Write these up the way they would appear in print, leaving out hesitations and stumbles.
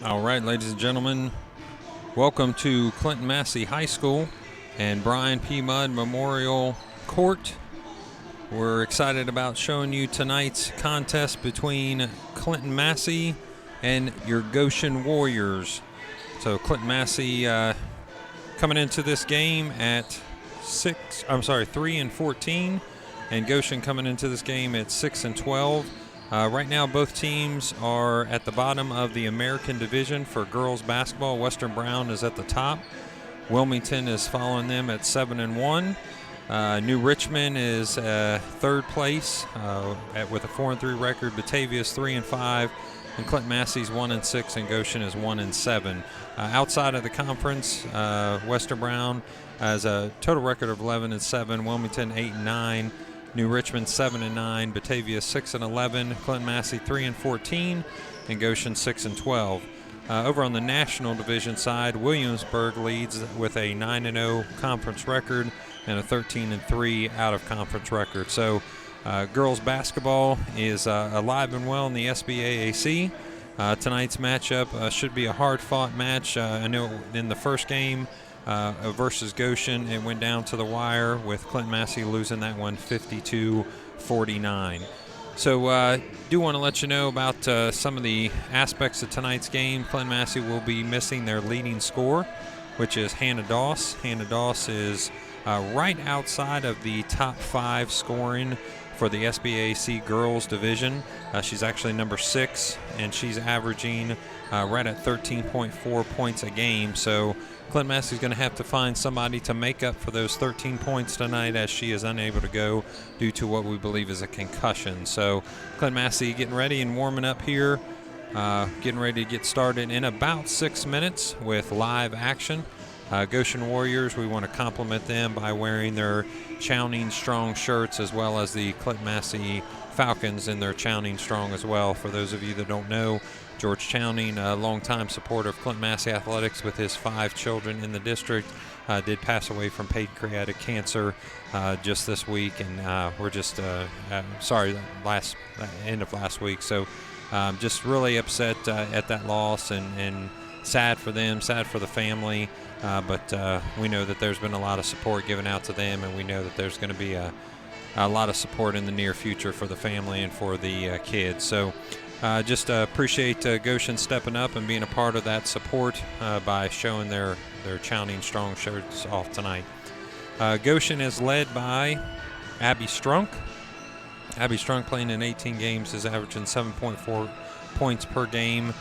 All right, ladies and gentlemen, welcome to Clinton-Massie High School and Brian P. Mudd Memorial Court. We're excited about showing you tonight's contest between Clinton-Massie and your Goshen Warriors. So Clinton-Massie coming into this game at 3-14, and Goshen coming into this game at 6-12. Right now, both teams are at the bottom of the American Division for girls basketball. Western Brown is at the top. Wilmington is following them at 7-1. New Richmond is third place with a 4-3 record. Batavia is 3-5, and Clinton-Massie is 1-6, and Goshen is 1-7. Outside of the conference, Western Brown has a total record of 11-7. Wilmington 8-9. New Richmond 7-9, Batavia 6-11, Clinton-Massie 3-14, and Goshen 6-12. Over on the National Division side, Williamsburg leads with a 9-0 conference record and a 13-3 out-of-conference record. So girls basketball is alive and well in the SBAAC. Tonight's matchup should be a hard-fought match. I know in the first game, versus Goshen, it went down to the wire with Clinton-Massie losing that one 52-49. So do want to let you know about some of the aspects of tonight's game. Clinton-Massie will be missing their leading scorer, which is Hannah Doss. Hannah Doss is right outside of the top 5 scoring for the SBAC girls division. She's actually number 6, and she's averaging right at 13.4 points a game. So Clinton-Massie is going to have to find somebody to make up for those 13 points tonight, as she is unable to go due to what we believe is a concussion. So Clinton-Massie getting ready and warming up here, getting ready to get started in about 6 minutes with live action. Goshen Warriors, we want to compliment them by wearing their Chowning Strong shirts, as well as the Clinton-Massie Falcons in their Chowning Strong as well. For those of you that don't know, George Chowning, a longtime supporter of Clinton-Massie athletics with his 5 children in the district, did pass away from pancreatic cancer just this week, and we're just end of last week. So just really upset at that loss, and sad for them, sad for the family. But we know that there's been a lot of support given out to them, and we know that there's going to be a lot of support in the near future for the family and for the kids. So just appreciate Goshen stepping up and being a part of that support by showing their Chowning Strong shirts off tonight. Goshen is led by Abby Strunk. Abby Strunk, playing in 18 games, is averaging 7.4 points per game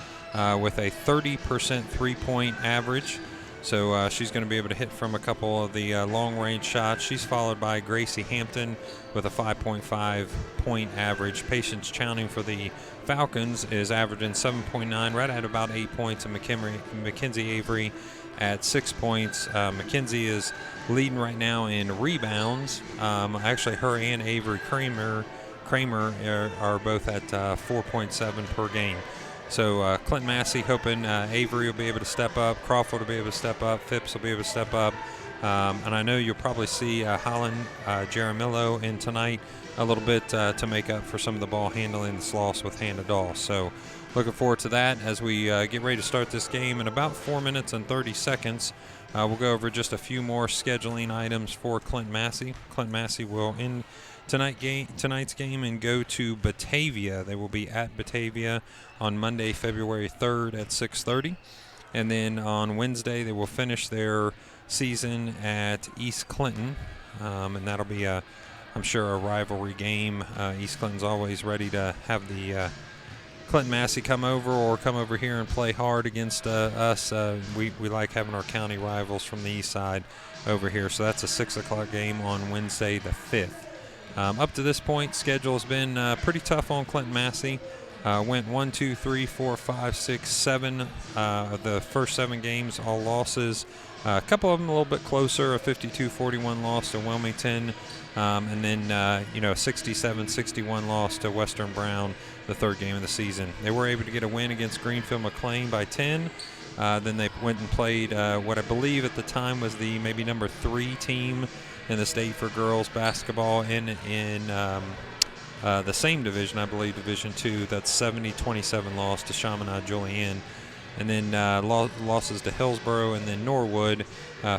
with a 30% three-point average. So she's going to be able to hit from a couple of the long-range shots. She's followed by Gracie Hampton with a 5.5 point average. Patience Chowning for the Falcons is averaging 7.9, right at about 8 points, and Mackenzie Avery at 6 points. Mackenzie is leading right now in rebounds. Actually, her and Avery Kramer are both at 4.7 per game. So Clinton-Massie hoping Avery will be able to step up, Crawford will be able to step up, Phipps will be able to step up. And I know you'll probably see Holland Jaramillo in tonight a little bit to make up for some of the ball handling that's lost with Hannah Doss. So looking forward to that as we get ready to start this game in about 4 minutes and 30 seconds. We'll go over just a few more scheduling items for Clinton-Massie. Clinton-Massie will end tonight's game and go to Batavia. They will be at Batavia on Monday, February 3rd at 6:30. And then on Wednesday, they will finish their season at East Clinton. And that'll be, I'm sure, a rivalry game. East Clinton's always ready to have the Clinton-Massie come over here and play hard against us. We like having our county rivals from the east side over here. So that's a 6 o'clock game on Wednesday the 5th. Up to this point, schedule has been pretty tough on Clinton-Massie. Went 1, 2, 3, 4, 5, 6, 7 of the first 7 games, all losses. A couple of them a little bit closer, a 52-41 loss to Wilmington, and then a 67-61 loss to Western Brown, the third game of the season. They were able to get a win against Greenfield McLean by 10. Then they went and played what I believe at the time was the maybe number 3 team in the state for girls basketball in the same division, I believe, Division II. That's 70-27 loss to Chaminade Julienne. And then losses to Hillsborough and then Norwood,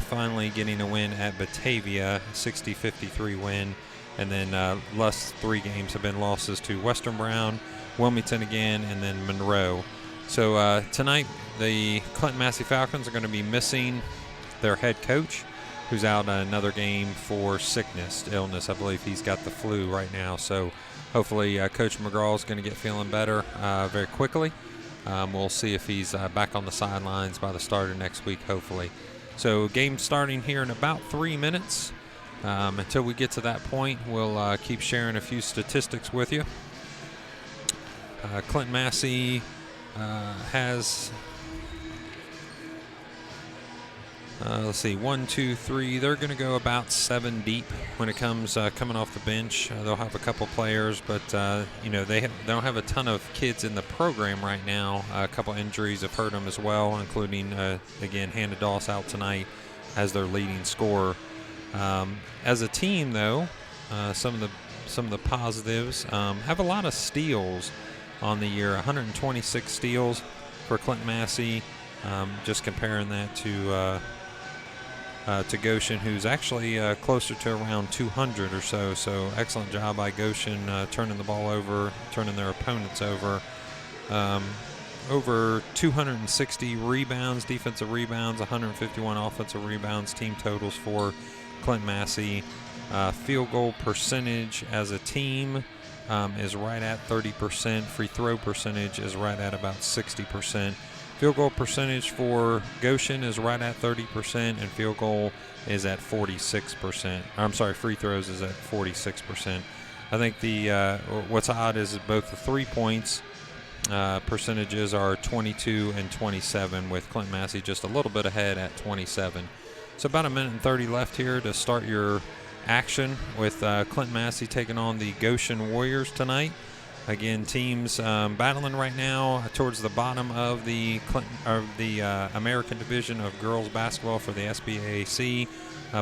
finally getting a win at Batavia, 60-53 win. And then last 3 games have been losses to Western Brown, Wilmington again, and then Monroe. So tonight, the Clinton-Massie Falcons are going to be missing their head coach, who's out another game for illness. I believe he's got the flu right now. So hopefully Coach McGraw is going to get feeling better very quickly. We'll see if he's back on the sidelines by the start of next week, hopefully. So game starting here in about 3 minutes. Until we get to that point, we'll keep sharing a few statistics with you. Clinton-Massie has, let's see, 1, 2, 3. They're going to go about 7 deep when it comes coming off the bench. They'll have a couple players, but they don't have a ton of kids in the program right now. A couple injuries have hurt them as well, including again Hannah Doss out tonight as their leading scorer. As a team, though, some of the positives have a lot of steals on the year. 126 steals for Clinton-Massie. Just comparing that to Goshen, who's actually closer to around 200 or so. So excellent job by Goshen turning the ball over, turning their opponents over. Over 260 rebounds, defensive rebounds, 151 offensive rebounds, team totals for Clinton-Massie. Field goal percentage as a team is right at 30%. Free throw percentage is right at about 60%. Field goal percentage for Goshen is right at 30%, and field goal is at 46%. I'm sorry, free throws is at 46%. I think what's odd is both the 3 points percentages are 22 and 27, with Clinton-Massie just a little bit ahead at 27. So about 1:30 left here to start your action with Clinton-Massie taking on the Goshen Warriors tonight. Again, teams battling right now towards the bottom of the American Division of Girls Basketball for the SBAC.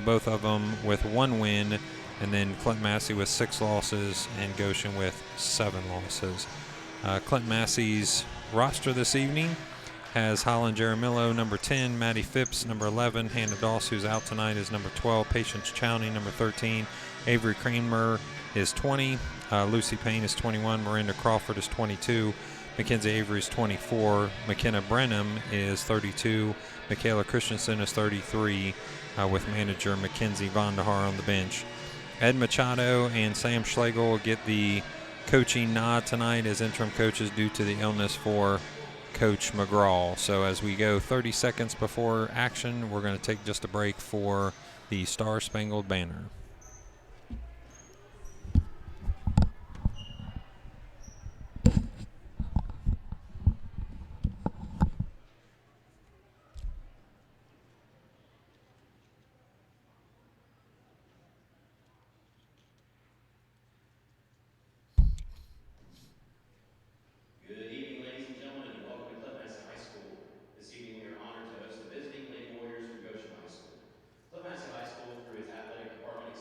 Both of them with 1 win, and then Clinton-Massie with 6 losses and Goshen with 7 losses. Clinton-Massie's roster this evening has Holland Jaramillo, number 10, Maddie Phipps, number 11, Hannah Doss, who's out tonight, is number 12, Patience Chowney, number 13, Avery Kramer is 20, Lucy Payne is 21, Miranda Crawford is 22, Mackenzie Avery is 24, McKenna Brenham is 32, Michaela Christensen is 33, with manager Mackenzie Vondahar on the bench. Ed Machado and Sam Schlegel will get the coaching nod tonight as interim coaches due to the illness for Coach McGraw. So as we go 30 seconds before action, we're going to take just a break for the Star Spangled Banner. Good evening, ladies and gentlemen, and welcome to Clinton-Massie High School. This evening we are honored to host the visiting Lady Warriors from Goshen High School. Clinton-Massie High School, through its athletic department,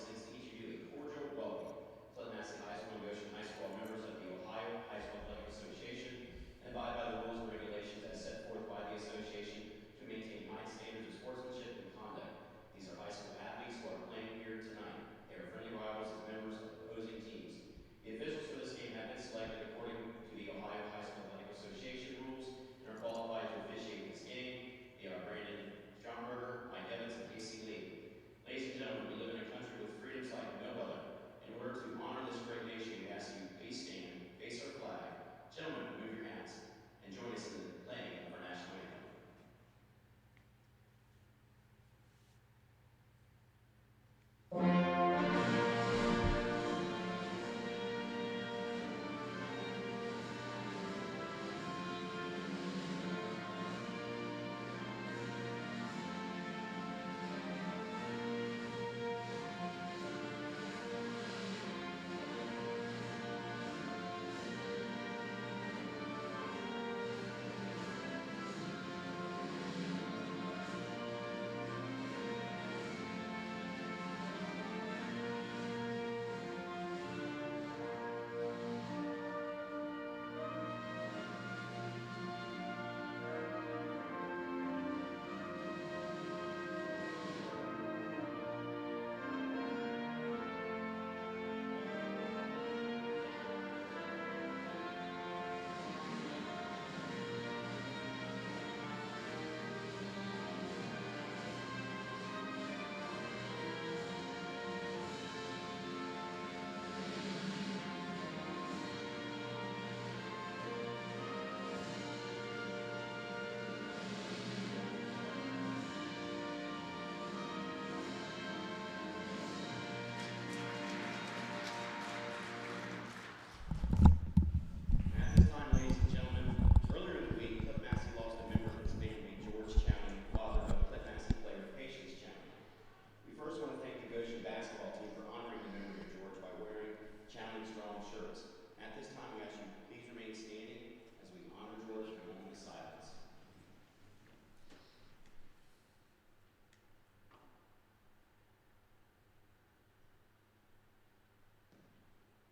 this time, we ask you please remain standing as we honor George in a moment of silence.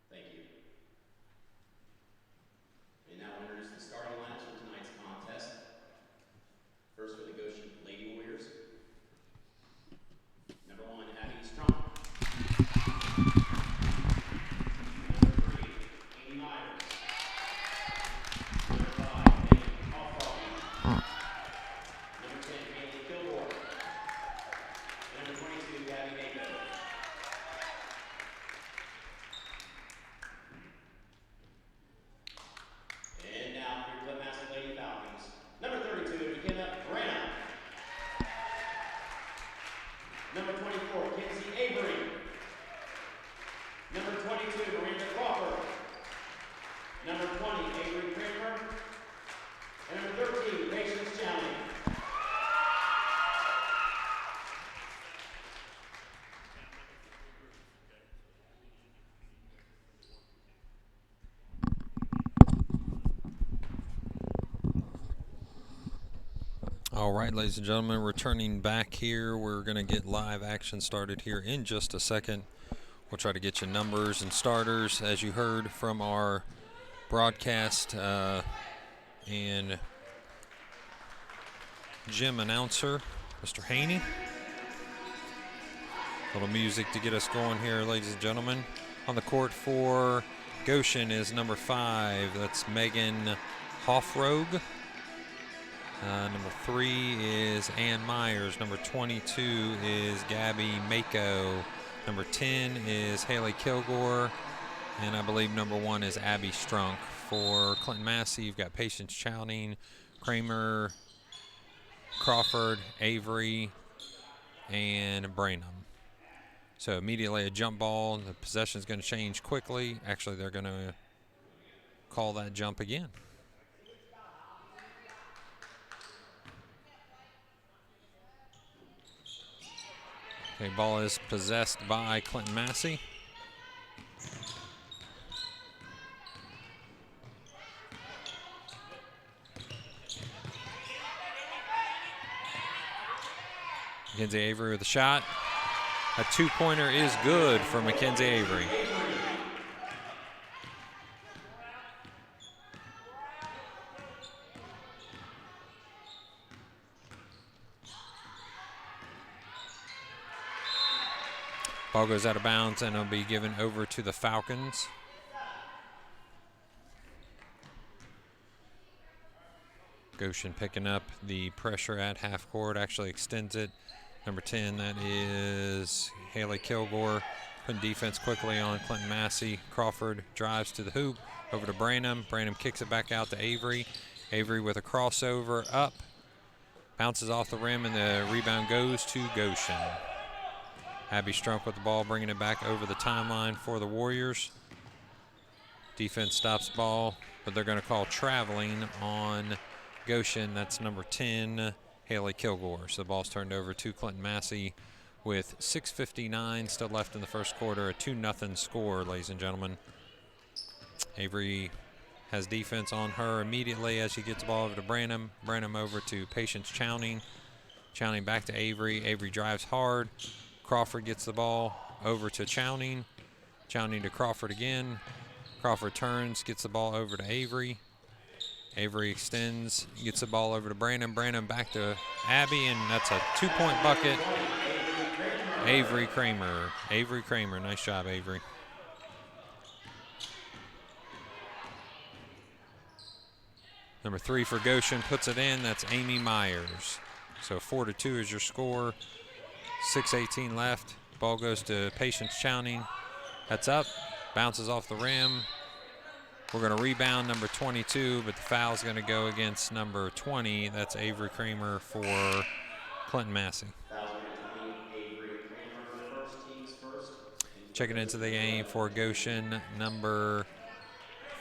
Thank you. And now we'll introduce the starting lineups for tonight's contest. First for the Goshen Lady Warriors. Number 1, Abby Strunk. Number 3, Amy Myers. Number 5, Megan Hoffroy. Number 10, Haley Kilgore. And number 22, Gabby Mako. And now for your Clinton-Massie Lady Falcons. Number 32, McKenna Branham. Number 24, Kinsey Avery. Number 22, Miranda Crawford. Number 20, Avery Kramer. And number 13, Patience Challenge. All right, ladies and gentlemen, returning back here. We're going to get live action started here in just a second. We'll try to get you numbers and starters, as you heard from our broadcast and gym announcer, Mr. Haney. A little music to get us going here, ladies and gentlemen. On the court for Goshen is number 5. That's Megan Hoffrogue. Number 3 is Ann Myers. Number 22 is Gabby Mako. Number 10 is Haley Kilgore. And I believe number 1 is Abby Strunk. For Clinton-Massie, you've got Patience Chowding, Kramer, Crawford, Avery, and Branham. So immediately a jump ball. The possession is going to change quickly. Actually, they're going to call that jump again. Okay, ball is possessed by Clinton-Massie. Mackenzie Avery with a shot. A two-pointer is good for Mackenzie Avery. Ball goes out of bounds and it'll be given over to the Falcons. Goshen picking up the pressure at half court, actually extends it. Number 10, that is Haley Kilgore, putting defense quickly on Clinton-Massie. Crawford drives to the hoop, over to Branham. Branham kicks it back out to Avery. Avery with a crossover up, bounces off the rim, and the rebound goes to Goshen. Abby Strunk with the ball, bringing it back over the timeline for the Warriors. Defense stops ball, but they're going to call traveling on Goshen. That's number 10, Haley Kilgore. So the ball's turned over to Clinton-Massie with 6:59 still left in the first quarter. A 2-0 score, ladies and gentlemen. Avery has defense on her immediately as she gets the ball over to Branham. Branham over to Patience Chowding. Chowding back to Avery. Avery drives hard. Crawford gets the ball over to Chowding. Chowding to Crawford again. Crawford turns, gets the ball over to Avery. Avery extends, gets the ball over to Branham. Branham back to Abby, and that's a 2-point bucket. Avery Kramer. Avery Kramer. Nice job, Avery. Number 3 for Goshen puts it in. That's Amy Myers. So 4-2 is your score. 6:18 left. Ball goes to Patience Chowding. That's up. Bounces off the rim. We're going to rebound number 22, but the foul's going to go against number 20. That's Avery Kramer for Clinton-Massie. Checking into the game for Goshen, number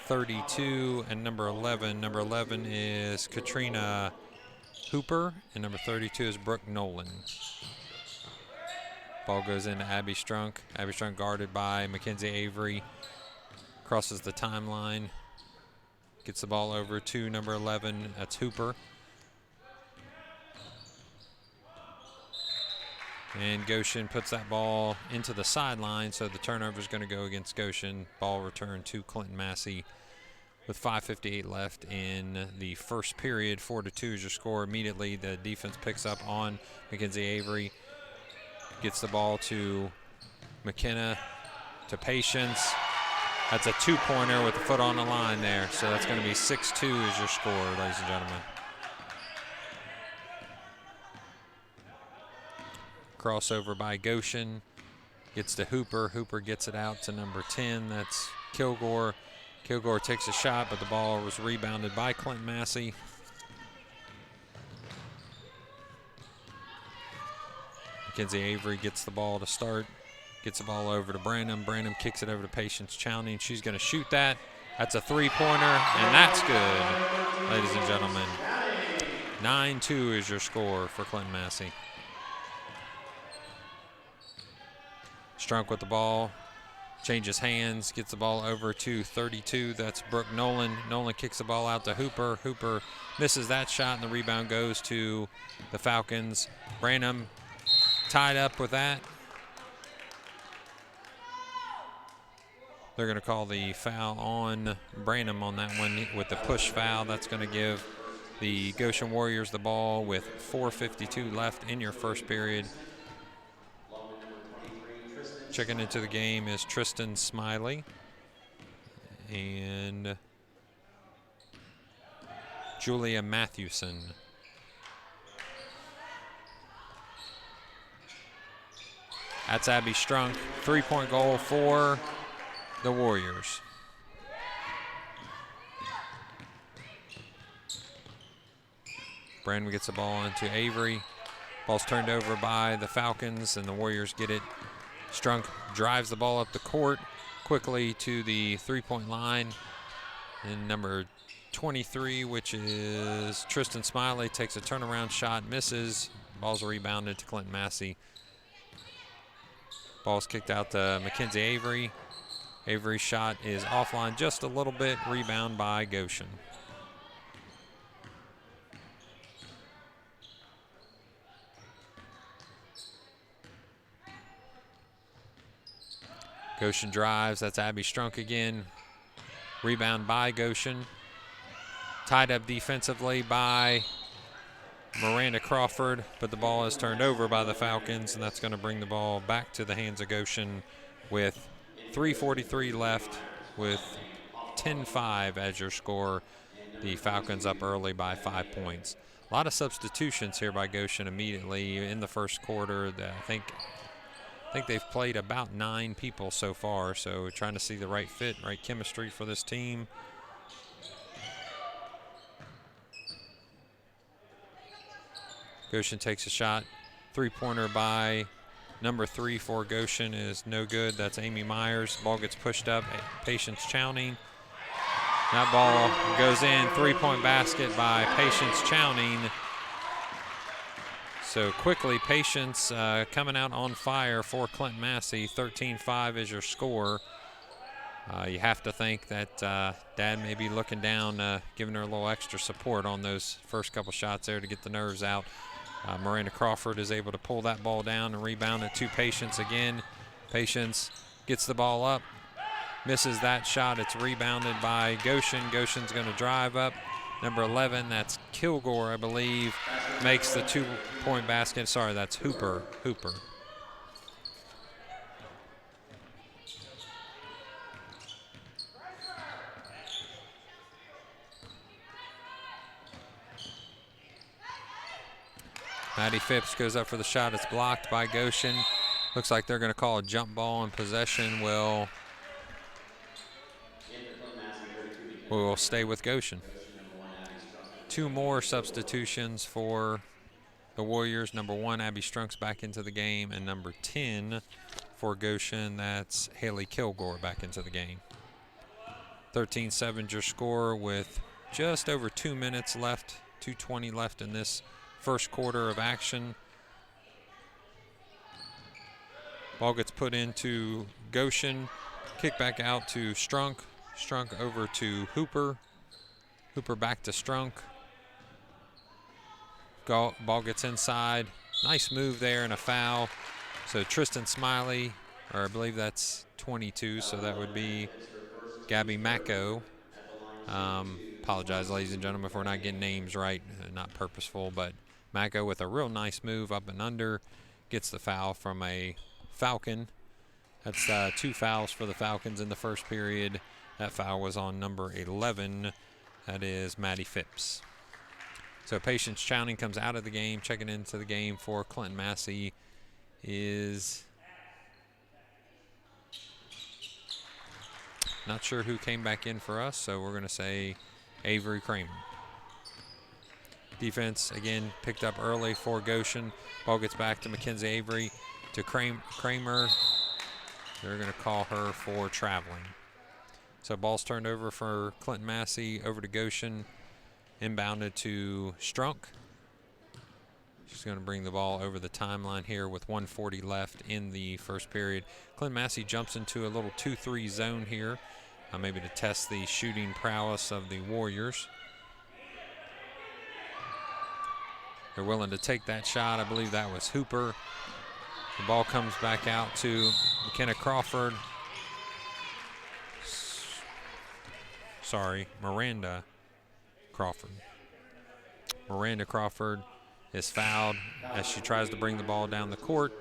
32 and number 11. Number 11 is Katrina Hooper, and number 32 is Brooke Nolan. Ball goes into Abby Strunk. Abby Strunk guarded by Mackenzie Avery. Crosses the timeline. Gets the ball over to number 11. That's Hooper. And Goshen puts that ball into the sideline, so the turnover is going to go against Goshen. Ball returned to Clinton-Massie with 5:58 left in the first period. 4-2 is your score. Immediately, the defense picks up on Mackenzie Avery. Gets the ball to McKenna, to Patience. That's a two-pointer with the foot on the line there. So that's going to be 6-2 is your score, ladies and gentlemen. Crossover by Goshen. Gets to Hooper. Hooper gets it out to number 10. That's Kilgore. Kilgore takes a shot, but the ball was rebounded by Clinton-Massie. Mackenzie Avery gets the ball to start. Gets the ball over to Branham. Branham kicks it over to Patience Chowning. She's going to shoot that. That's a three-pointer, and that's good, ladies and gentlemen. 9-2 is your score for Clinton-Massie. Strunk with the ball. Changes hands. Gets the ball over to 32. That's Brooke Nolan. Nolan kicks the ball out to Hooper. Hooper misses that shot, and the rebound goes to the Falcons. Branham tied up with that. They're going to call the foul on Branham on that one with the push foul. That's going to give the Goshen Warriors the ball with 4:52 left in your first period. Checking into the game is Tristan Smiley and Julia Mathewson. That's Abby Strunk. Three-point goal for the Warriors. Brandon gets the ball into Avery. Ball's turned over by the Falcons, and the Warriors get it. Strunk drives the ball up the court quickly to the three-point line. And number 23, which is Tristan Smiley, takes a turnaround shot, misses. Ball's rebounded to Clinton-Massie. Ball's kicked out to Mackenzie Avery. Avery's shot is offline just a little bit. Rebound by Goshen. Goshen drives. That's Abby Strunk again. Rebound by Goshen. Tied up defensively by Miranda Crawford, but the ball is turned over by the Falcons, and that's going to bring the ball back to the hands of Goshen with 3:43 left with 10-5 as your score. The Falcons up early by 5 points. A lot of substitutions here by Goshen immediately in the first quarter. I think they've played about 9 people so far, so trying to see the right fit, right chemistry for this team. Goshen takes a shot. Three-pointer by number 3 for Goshen is no good. That's Amy Myers. Ball gets pushed up. Patience Chowning. That ball goes in. Three-point basket by Patience Chowning. So quickly, Patience coming out on fire for Clinton-Massie. 13-5 is your score. You have to think that Dad may be looking down, giving her a little extra support on those first couple shots there to get the nerves out. Miranda Crawford is able to pull that ball down and rebound it to Patience again. Patience gets the ball up, misses that shot. It's rebounded by Goshen. Goshen's going to drive up. Number 11, that's Kilgore, I believe, makes the two-point basket. Sorry, that's Hooper. Maddie Phipps goes up for the shot. It's blocked by Goshen. Looks like they're going to call a jump ball in possession. We'll stay with Goshen. 2 more substitutions for the Warriors. Number 1, Abby Strunk's back into the game, and number 10 for Goshen, that's Haley Kilgore back into the game. 13-7 your score with just over 2 minutes left, 2:20 left in this first quarter of action. Ball gets put into Goshen. Kick back out to Strunk. Strunk over to Hooper. Hooper back to Strunk. Ball gets inside. Nice move there and a foul. So Tristan Smiley, or I believe that's 22, so that would be Gabby Macko. Apologize, ladies and gentlemen, if we're not getting names right, not purposeful, but Macko with a real nice move up and under, gets the foul from a Falcon. That's 2 fouls for the Falcons in the first period. That foul was on number 11. That is Maddie Phipps. So Patience Chowning comes out of the game. Checking into the game for Clinton-Massie is not sure who came back in for us, so we're going to say Avery Kramer. Defense, again, picked up early for Goshen. Ball gets back to Mackenzie Avery to Kramer. They're going to call her for traveling. So ball's turned over for Clinton-Massie, over to Goshen. Inbounded to Strunk. She's going to bring the ball over the timeline here with 1:40 left in the first period. Clinton-Massie jumps into a little 2-3 zone here, maybe to test the shooting prowess of the Warriors. They're willing to take that shot. I believe that was Hooper. The ball comes back out to McKenna Crawford. Miranda Crawford. Miranda Crawford is fouled as she tries to bring the ball down the court.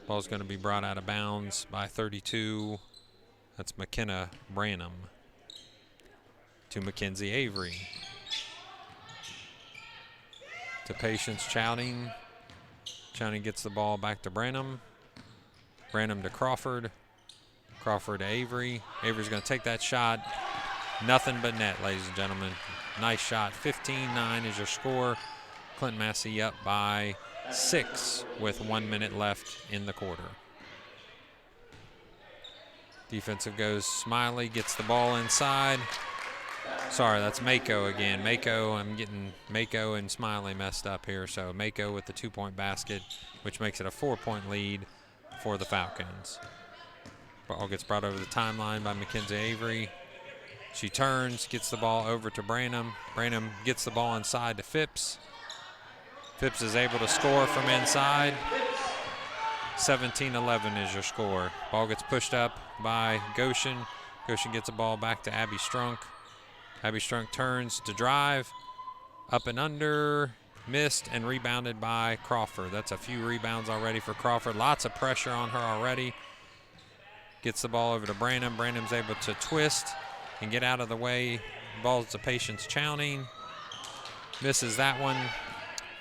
Ball's going to be brought out of bounds by 32. That's McKenna Branham to Mackenzie Avery. To Patience Chowning. Chowning gets the ball back to Branham. Branham to Crawford. Crawford to Avery. Avery's going to take that shot. Nothing but net, ladies and gentlemen. Nice shot. 15-9 is your score. Clinton-Massie up by 6 with 1 minute left in the quarter. Defensive goes Smiley, gets the ball inside. Sorry, that's Mako again. I'm getting Mako and Smiley messed up here. So Mako with the 2-point basket, which makes it a 4-point lead for the Falcons. Ball gets brought over the timeline by Mackenzie Avery. She turns, gets the ball over to Branham. Branham gets the ball inside to Phipps. Phipps is able to score from inside. 17-11 is your score. Ball gets pushed up by Goshen. Goshen gets the ball back to Abby Strunk. Abby Strunk turns to drive. Up and under. Missed and rebounded by Crawford. That's a few rebounds already for Crawford. Lots of pressure on her already. Gets the ball over to Branham. Branham's able to twist and get out of the way. Ball's to Patience Chowning. Misses that one.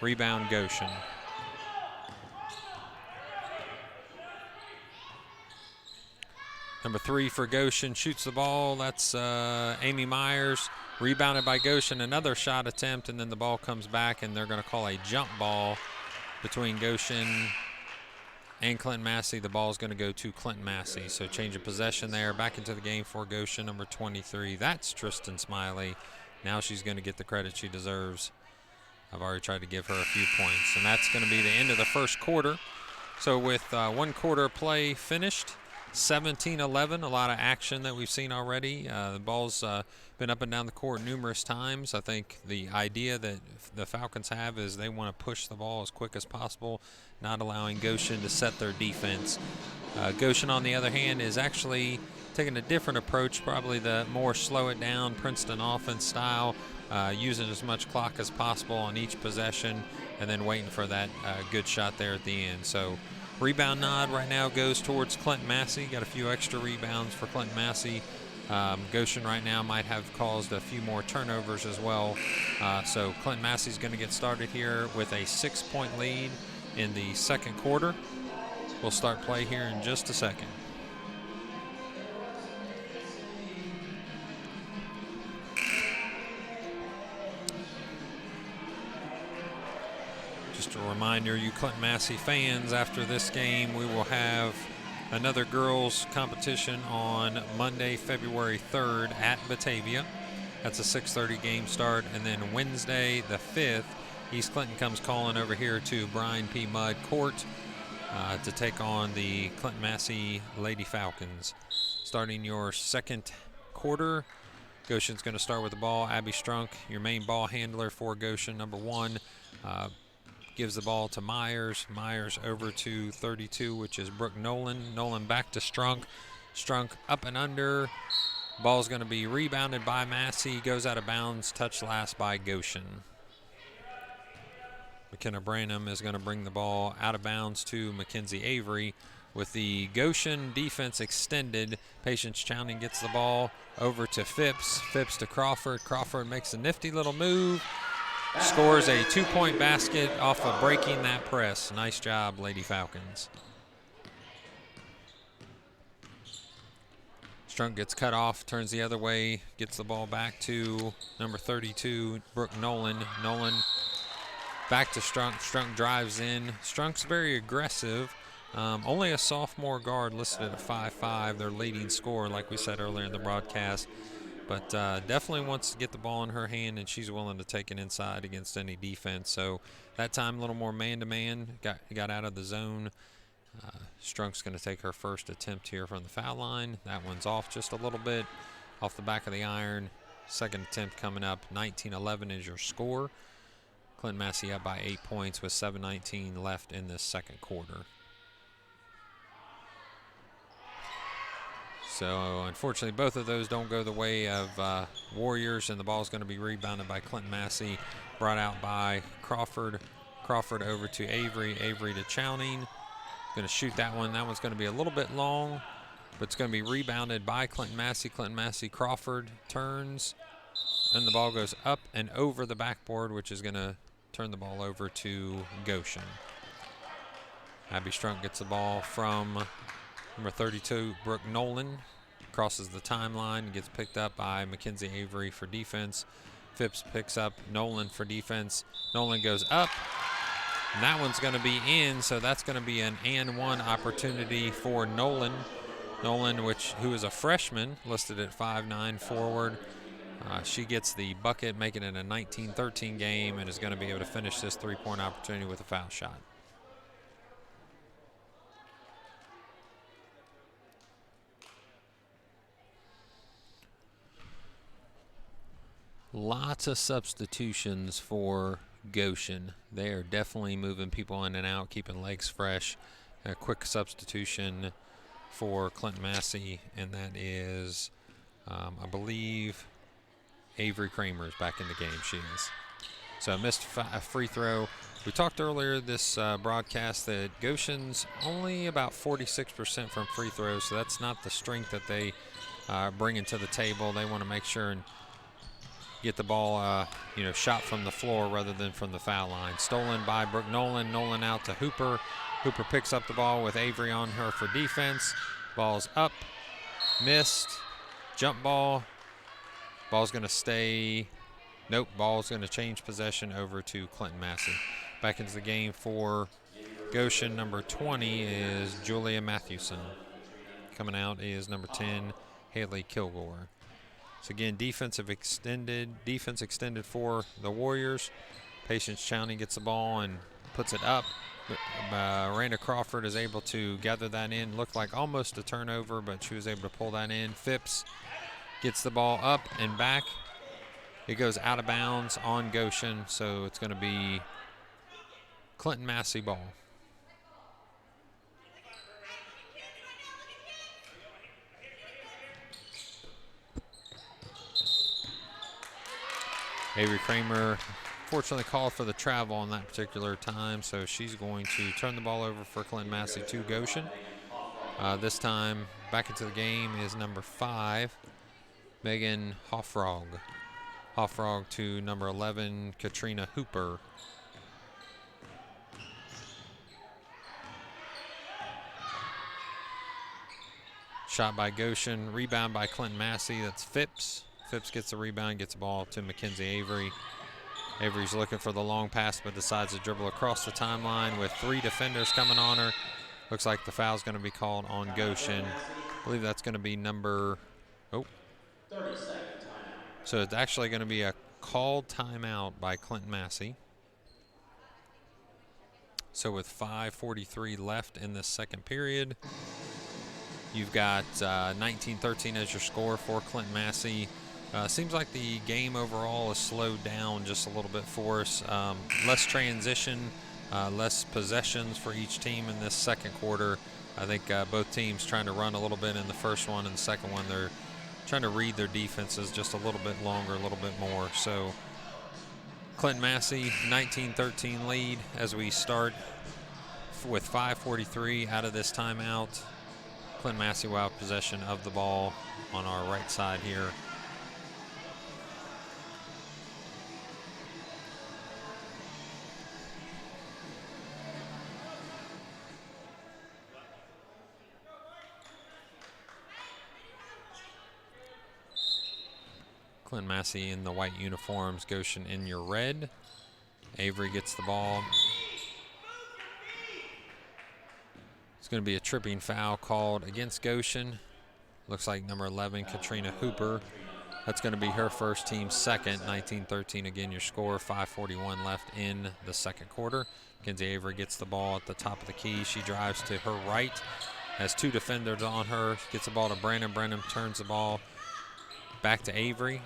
Rebound Goshen. Number 3 for Goshen shoots the ball. That's Amy Myers. Rebounded by Goshen. Another shot attempt, and then the ball comes back, and they're going to call a jump ball between Goshen and Clinton-Massie. The ball is going to go to Clinton-Massie. So change of possession there. Back into the game for Goshen, number 23. That's Tristan Smiley. Now she's going to get the credit she deserves. I've already tried to give her a few points. And that's going to be the end of the first quarter. So with 1 quarter play finished, 17-11, a lot of action that we've seen already. The ball's been up and down the court numerous times. I think the idea that the Falcons have is they want to push the ball as quick as possible, not allowing Goshen to set their defense. Goshen, on the other hand, is actually taking a different approach, probably the more slow it down Princeton offense style, using as much clock as possible on each possession and then waiting for that good shot there at the end. So rebound nod right now goes towards Clinton-Massie. Got a few extra rebounds for Clinton-Massie. Goshen right now might have caused a few more turnovers as well. So Clinton-Massie is going to get started here with a 6-point lead in the second quarter. We'll start play here in just a second. Just a reminder, you Clinton-Massie fans, after this game, we will have another girls competition on Monday, February 3rd at Batavia. That's a 6:30 game start. And then Wednesday, the 5th, East Clinton comes calling over here to Brian P. Mudd Court to take on the Clinton-Massie Lady Falcons. Starting your second quarter, Goshen's going to start with the ball. Abby Strunk, your main ball handler for Goshen, number 1, gives the ball to Myers. Myers over to 32, which is Brooke Nolan. Nolan back to Strunk. Strunk up and under. Ball's going to be rebounded by Massey. Goes out of bounds. Touched last by Goshen. McKenna Branham is going to bring the ball out of bounds to Mackenzie Avery. With the Goshen defense extended, Patience Chowning gets the ball over to Phipps. Phipps to Crawford. Crawford makes a nifty little move. Scores a 2-point basket off of breaking that press. Nice job, Lady Falcons. Strunk gets cut off, turns the other way, gets the ball back to number 32, Brooke Nolan. Nolan back to Strunk. Strunk drives in. Strunk's very aggressive. Only a sophomore guard listed at 5'5", their leading scorer, like we said earlier in the broadcast. But definitely wants to get the ball in her hand, and she's willing to take it inside against any defense. So that time a little more man-to-man, got out of the zone. Strunk's going to take her first attempt here from the foul line. That one's off just a little bit, off the back of the iron. Second attempt coming up. 19-11 is your score. Clinton-Massie up by 8 points with 7:19 left in this second quarter. So unfortunately, both of those don't go the way of Warriors, and the ball's going to be rebounded by Clinton-Massie, brought out by Crawford. Crawford over to Avery. Avery to Chowning. Going to shoot that one. That one's going to be a little bit long, but it's going to be rebounded by Clinton-Massie. Clinton-Massie, Crawford turns, and the ball goes up and over the backboard, which is going to turn the ball over to Goshen. Abby Strunk gets the ball from number 32, Brooke Nolan. Crosses the timeline, gets picked up by Mackenzie Avery for defense. Phipps picks up Nolan for defense. Nolan goes up, and that one's going to be in, so that's going to be an and one opportunity for Nolan. Nolan, who is a freshman, listed at 5'9", forward. She gets the bucket, making it a 19-13 game, and is going to be able to finish this three-point opportunity with a foul shot. Lots of substitutions for Goshen. They are definitely moving people in and out, keeping legs fresh. A quick substitution for Clinton-Massie, and that is, I believe, Avery Kramer is back in the game. She is. So I missed a free throw. We talked earlier this broadcast that Goshen's only about 46% from free throws, so that's not the strength that they bring into the table. They want to make sure and get the ball, shot from the floor rather than from the foul line. Stolen by Brooke Nolan. Nolan out to Hooper. Hooper picks up the ball with Avery on her for defense. Ball's up, missed, jump ball. Ball's going to stay. Nope, ball's going to change possession over to Clinton-Massie. Back into the game for Goshen. Number 20 is Julia Mathewson. Coming out is number 10, Haley Kilgore. So again, defense extended for the Warriors. Patience Chowning gets the ball and puts it up. Miranda Crawford is able to gather that in. Looked like almost a turnover, but she was able to pull that in. Phipps gets the ball up and back. It goes out of bounds on Goshen, so it's going to be Clinton-Massie ball. Avery Kramer fortunately called for the travel on that particular time, so she's going to turn the ball over for Clinton-Massie to Goshen. This time back into the game is number 5, Megan Hoffrog. Hoffrog to number 11, Katrina Hooper. Shot by Goshen, rebound by Clinton-Massie. That's Phipps. Phipps gets the rebound, gets the ball to Mackenzie Avery. Avery's looking for the long pass, but decides to dribble across the timeline with 3 defenders coming on her. Looks like the foul's going to be called on Goshen. I believe that's going to be number, 30-second timeout. So it's actually going to be a called timeout by Clinton-Massie. So with 5:43 left in this second period, You've got 19-13 as your score for Clinton-Massie. Seems like the game overall has slowed down just a little bit for us. Less transition, less possessions for each team in this second quarter. I think both teams trying to run a little bit in the first one, and the second one they're trying to read their defenses just a little bit longer, a little bit more. So Clinton-Massie 19-13 lead as we start with 5:43 out of this timeout. Clinton-Massie will have possession of the ball on our right side here. Clinton-Massie in the white uniforms, Goshen in your red. Avery gets the ball. It's going to be a tripping foul called against Goshen. Looks like number 11, Katrina Hooper. That's going to be her first, team second. 19-13 again your score. 5:41 left in the second quarter. Mackenzie Avery gets the ball at the top of the key. She drives to her right. Has two defenders on her. Gets the ball to Branham. Branham turns the ball back to Avery.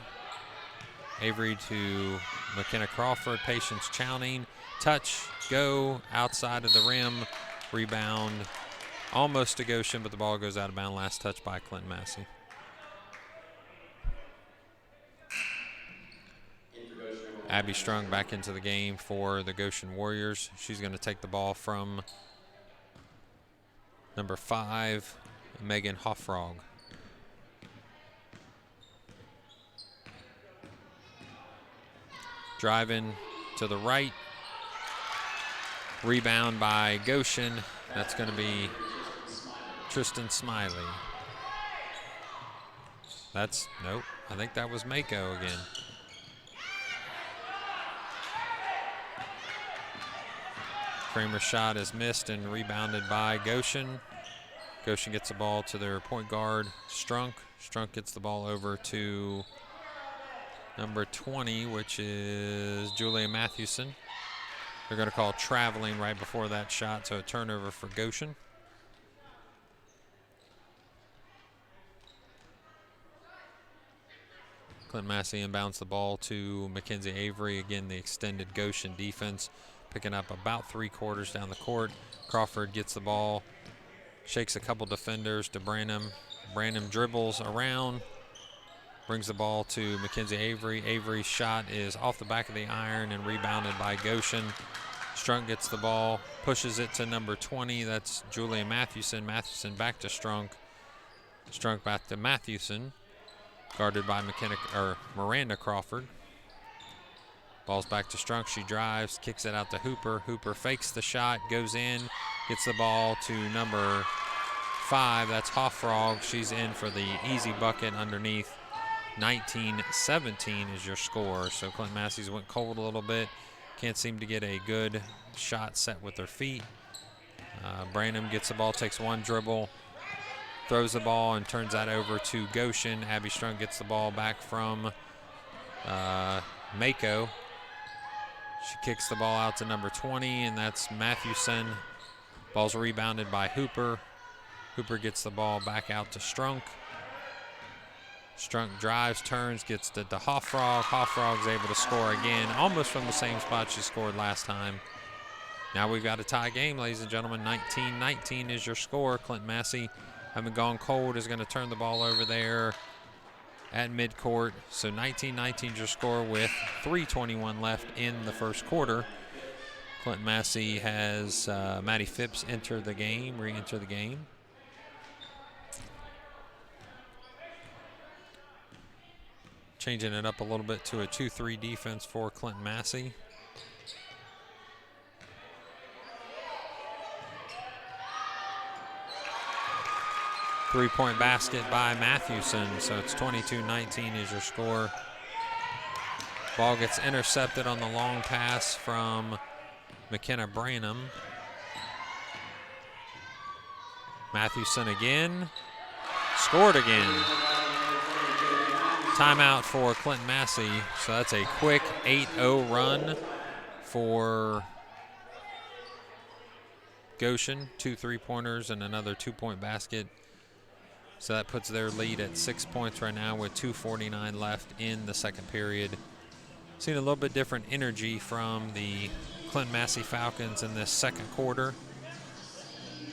Avery to McKenna Crawford. Patience Chowning. Touch. Go. Outside of the rim. Rebound. Almost to Goshen, but the ball goes out of bounds. Last touch by Clinton-Massie. Abby Strung back into the game for the Goshen Warriors. She's going to take the ball from number 5, Megan Hoffrog. Driving to the right. Rebound by Goshen. That's going to be Tristan Smiley. Nope, I think that was Mako again. Kramer's shot is missed and rebounded by Goshen. Goshen gets the ball to their point guard, Strunk. Strunk gets the ball over to number 20, which is Julia Mathewson. They're going to call traveling right before that shot, so a turnover for Goshen. Clinton-Massie inbounds the ball to Mackenzie Avery. Again, the extended Goshen defense picking up about 3/4 down the court. Crawford gets the ball, shakes a couple defenders to Branham. Branham dribbles around, brings the ball to Mackenzie Avery. Avery's shot is off the back of the iron and rebounded by Goshen. Strunk gets the ball, pushes it to number 20. That's Julia Mathewson. Mathewson back to Strunk. Strunk back to Mathewson. Guarded by Miranda Crawford. Ball's back to Strunk. She drives, kicks it out to Hooper. Hooper fakes the shot, goes in, gets the ball to number 5. That's Hoffrog. She's in for the easy bucket underneath. 19-17 is your score. So Clinton-Massie's went cold a little bit. Can't seem to get a good shot set with their feet. Branham gets the ball, takes one dribble, throws the ball and turns that over to Goshen. Abby Strunk gets the ball back from Mako. She kicks the ball out to number 20, and that's Mathewson. Ball's rebounded by Hooper. Hooper gets the ball back out to Strunk. Strunk drives, turns, gets to Hoffrog. Hoffrog's able to score again, almost from the same spot she scored last time. Now we've got a tie game, ladies and gentlemen. 19-19 is your score. Clinton-Massie, having gone cold, is going to turn the ball over there at midcourt. So 19-19 is your score with 3:21 left in the first quarter. Clinton-Massie has Maddie Phipps re-enter the game. Changing it up a little bit to a 2-3 defense for Clinton-Massie. Three-point basket by Mathewson, so it's 22-19 is your score. Ball gets intercepted on the long pass from McKenna Branham. Mathewson again, scored again. Timeout for Clinton-Massie, so that's a quick 8-0 run for Goshen. 2 3-pointers and another 2-point basket So that puts their lead at 6 points right now with 2:49 left in the second period. Seen a little bit different energy from the Clinton-Massie Falcons in this second quarter.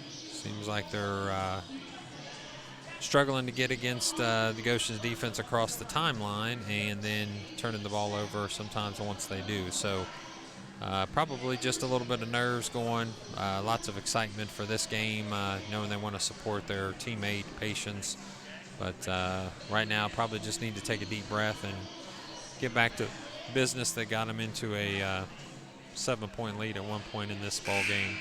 Seems like they're struggling to get against the Goshen's defense across the timeline and then turning the ball over sometimes once they do. So probably just a little bit of nerves going, lots of excitement for this game, knowing they want to support their teammate, Patience. But right now probably just need to take a deep breath and get back to business that got them into a 7-point lead at one point in this ball game.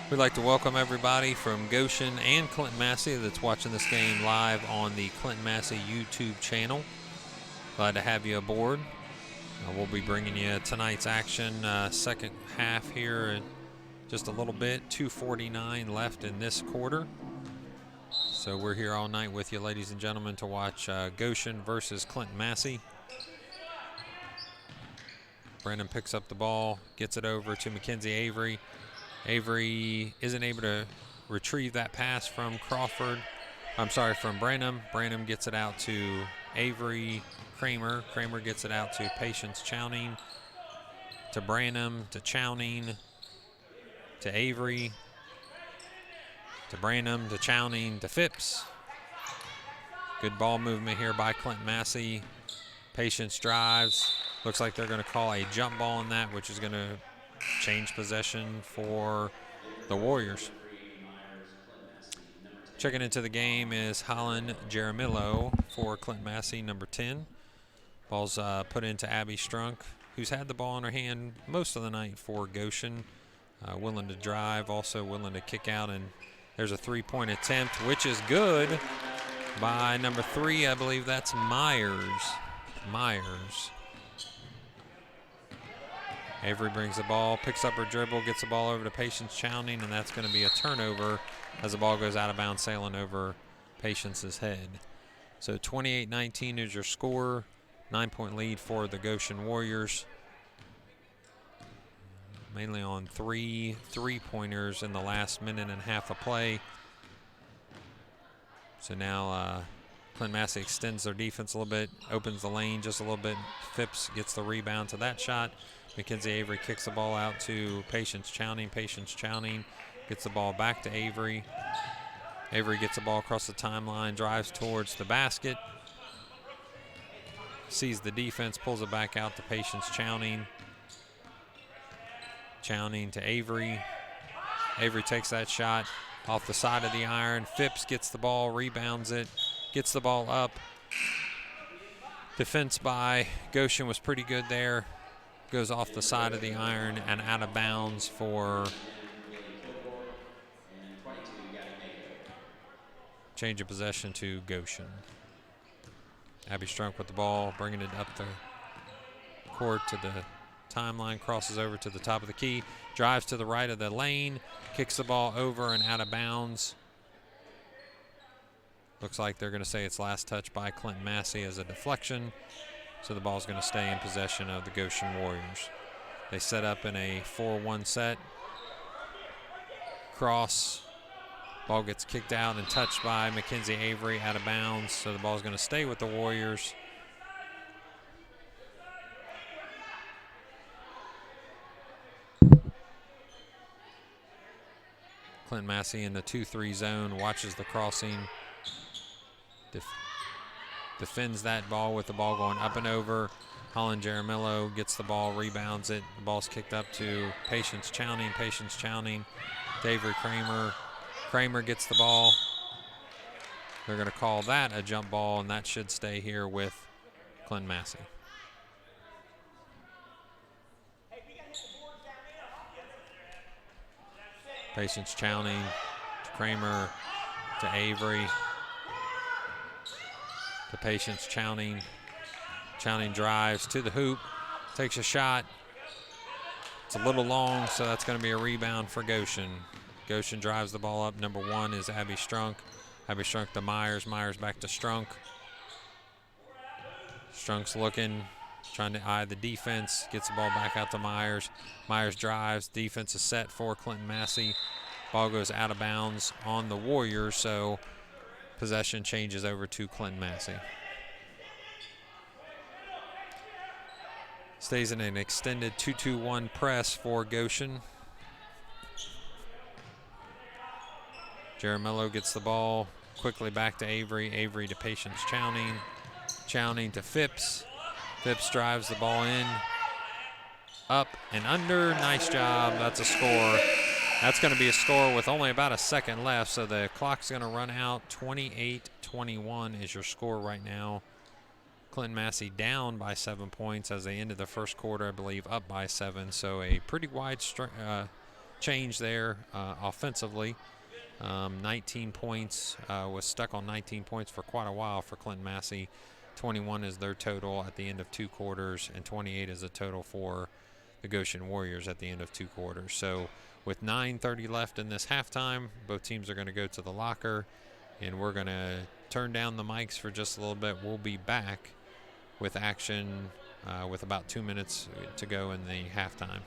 We'd like to welcome everybody from Goshen and Clinton-Massie that's watching this game live on the Clinton-Massie YouTube channel. Glad to have you aboard. We'll be bringing you tonight's action, second half here in just a little bit. 2:49 left in this quarter. So we're here all night with you, ladies and gentlemen, to watch Goshen versus Clinton-Massie. Brandon picks up the ball, gets it over to Mackenzie Avery. Avery isn't able to retrieve that pass from from Branham. Branham gets it out to Avery Kramer. Kramer gets it out to Patience Chowning, to Branham, to Chowning, to Avery, to Branham, to Chowning, to Phipps. Good ball movement here by Clinton-Massie. Patience drives. Looks like they're going to call a jump ball on that, which is going to change possession for the Warriors. Checking into the game is Holland Jaramillo for Clinton-Massie, number 10. Ball's put into Abby Strunk, who's had the ball in her hand most of the night for Goshen. Willing to drive, also willing to kick out, and there's a three-point attempt, which is good by number 3. I believe that's Myers. Avery brings the ball, picks up her dribble, gets the ball over to Patience Chowning, and that's going to be a turnover as the ball goes out of bounds, sailing over Patience's head. So 28-19 is your score. 9-point lead for the Goshen Warriors. Mainly on 3 3-pointers in the last minute and a half of play. So now Clinton-Massie extends their defense a little bit, opens the lane just a little bit. Phipps gets the rebound to that shot. Mackenzie Avery kicks the ball out to Patience Chowning. Patience Chowning gets the ball back to Avery. Avery gets the ball across the timeline, drives towards the basket. Sees the defense, pulls it back out to Patience Chowning. Chowning to Avery. Avery takes that shot off the side of the iron. Phipps gets the ball, rebounds it, gets the ball up. Defense by Goshen was pretty good there. Goes off the side of the iron and out of bounds for change of possession to Goshen. Abby Strunk with the ball, bringing it up the court to the timeline, crosses over to the top of the key, drives to the right of the lane, kicks the ball over and out of bounds. Looks like they're going to say it's last touch by Clinton-Massie as a deflection. So the ball's going to stay in possession of the Goshen Warriors. They set up in a 4-1 set. Cross. Ball gets kicked out and touched by Mackenzie Avery out of bounds. So the ball's going to stay with the Warriors. Clinton-Massie in the 2-3 zone, watches the crossing. Defends that ball with the ball going up and over. Holland Jaramillo gets the ball, rebounds it. The ball's kicked up to Patience Chowning. Patience Chowning to Avery Kramer. Kramer gets the ball. They're going to call that a jump ball, and that should stay here with Clinton-Massie. Patience Chowning to Kramer to Avery. To Patience Chowning. Chowning drives to the hoop, takes a shot. It's a little long, so that's going to be a rebound for Goshen. Goshen drives the ball up. Number 1 is Abby Strunk. Abby Strunk to Myers. Myers back to Strunk. Strunk's looking, trying to eye the defense, gets the ball back out to Myers. Myers drives, defense is set for Clinton-Massie. Ball goes out of bounds on the Warriors, so possession changes over to Clinton-Massie. Stays in an extended 2-2-1 press for Goshen. Jaramello gets the ball quickly back to Avery. Avery to Patience Chowning. Chowning to Phipps. Phipps drives the ball in. Up and under. Nice job. That's a score. That's going to be a score with only about a second left, so the clock's going to run out. 28-21 is your score right now. Clinton-Massie down by 7 points as they ended the first quarter, I believe, up by 7. So a pretty wide change there offensively. 19 points, was stuck on 19 points for quite a while for Clinton-Massie. 21 is their total at the end of 2 quarters, and 28 is the total for the Goshen Warriors at the end of 2 quarters. So with 9:30 left in this halftime, both teams are going to go to the locker, and we're going to turn down the mics for just a little bit. We'll be back with action with about 2 minutes to go in the halftime.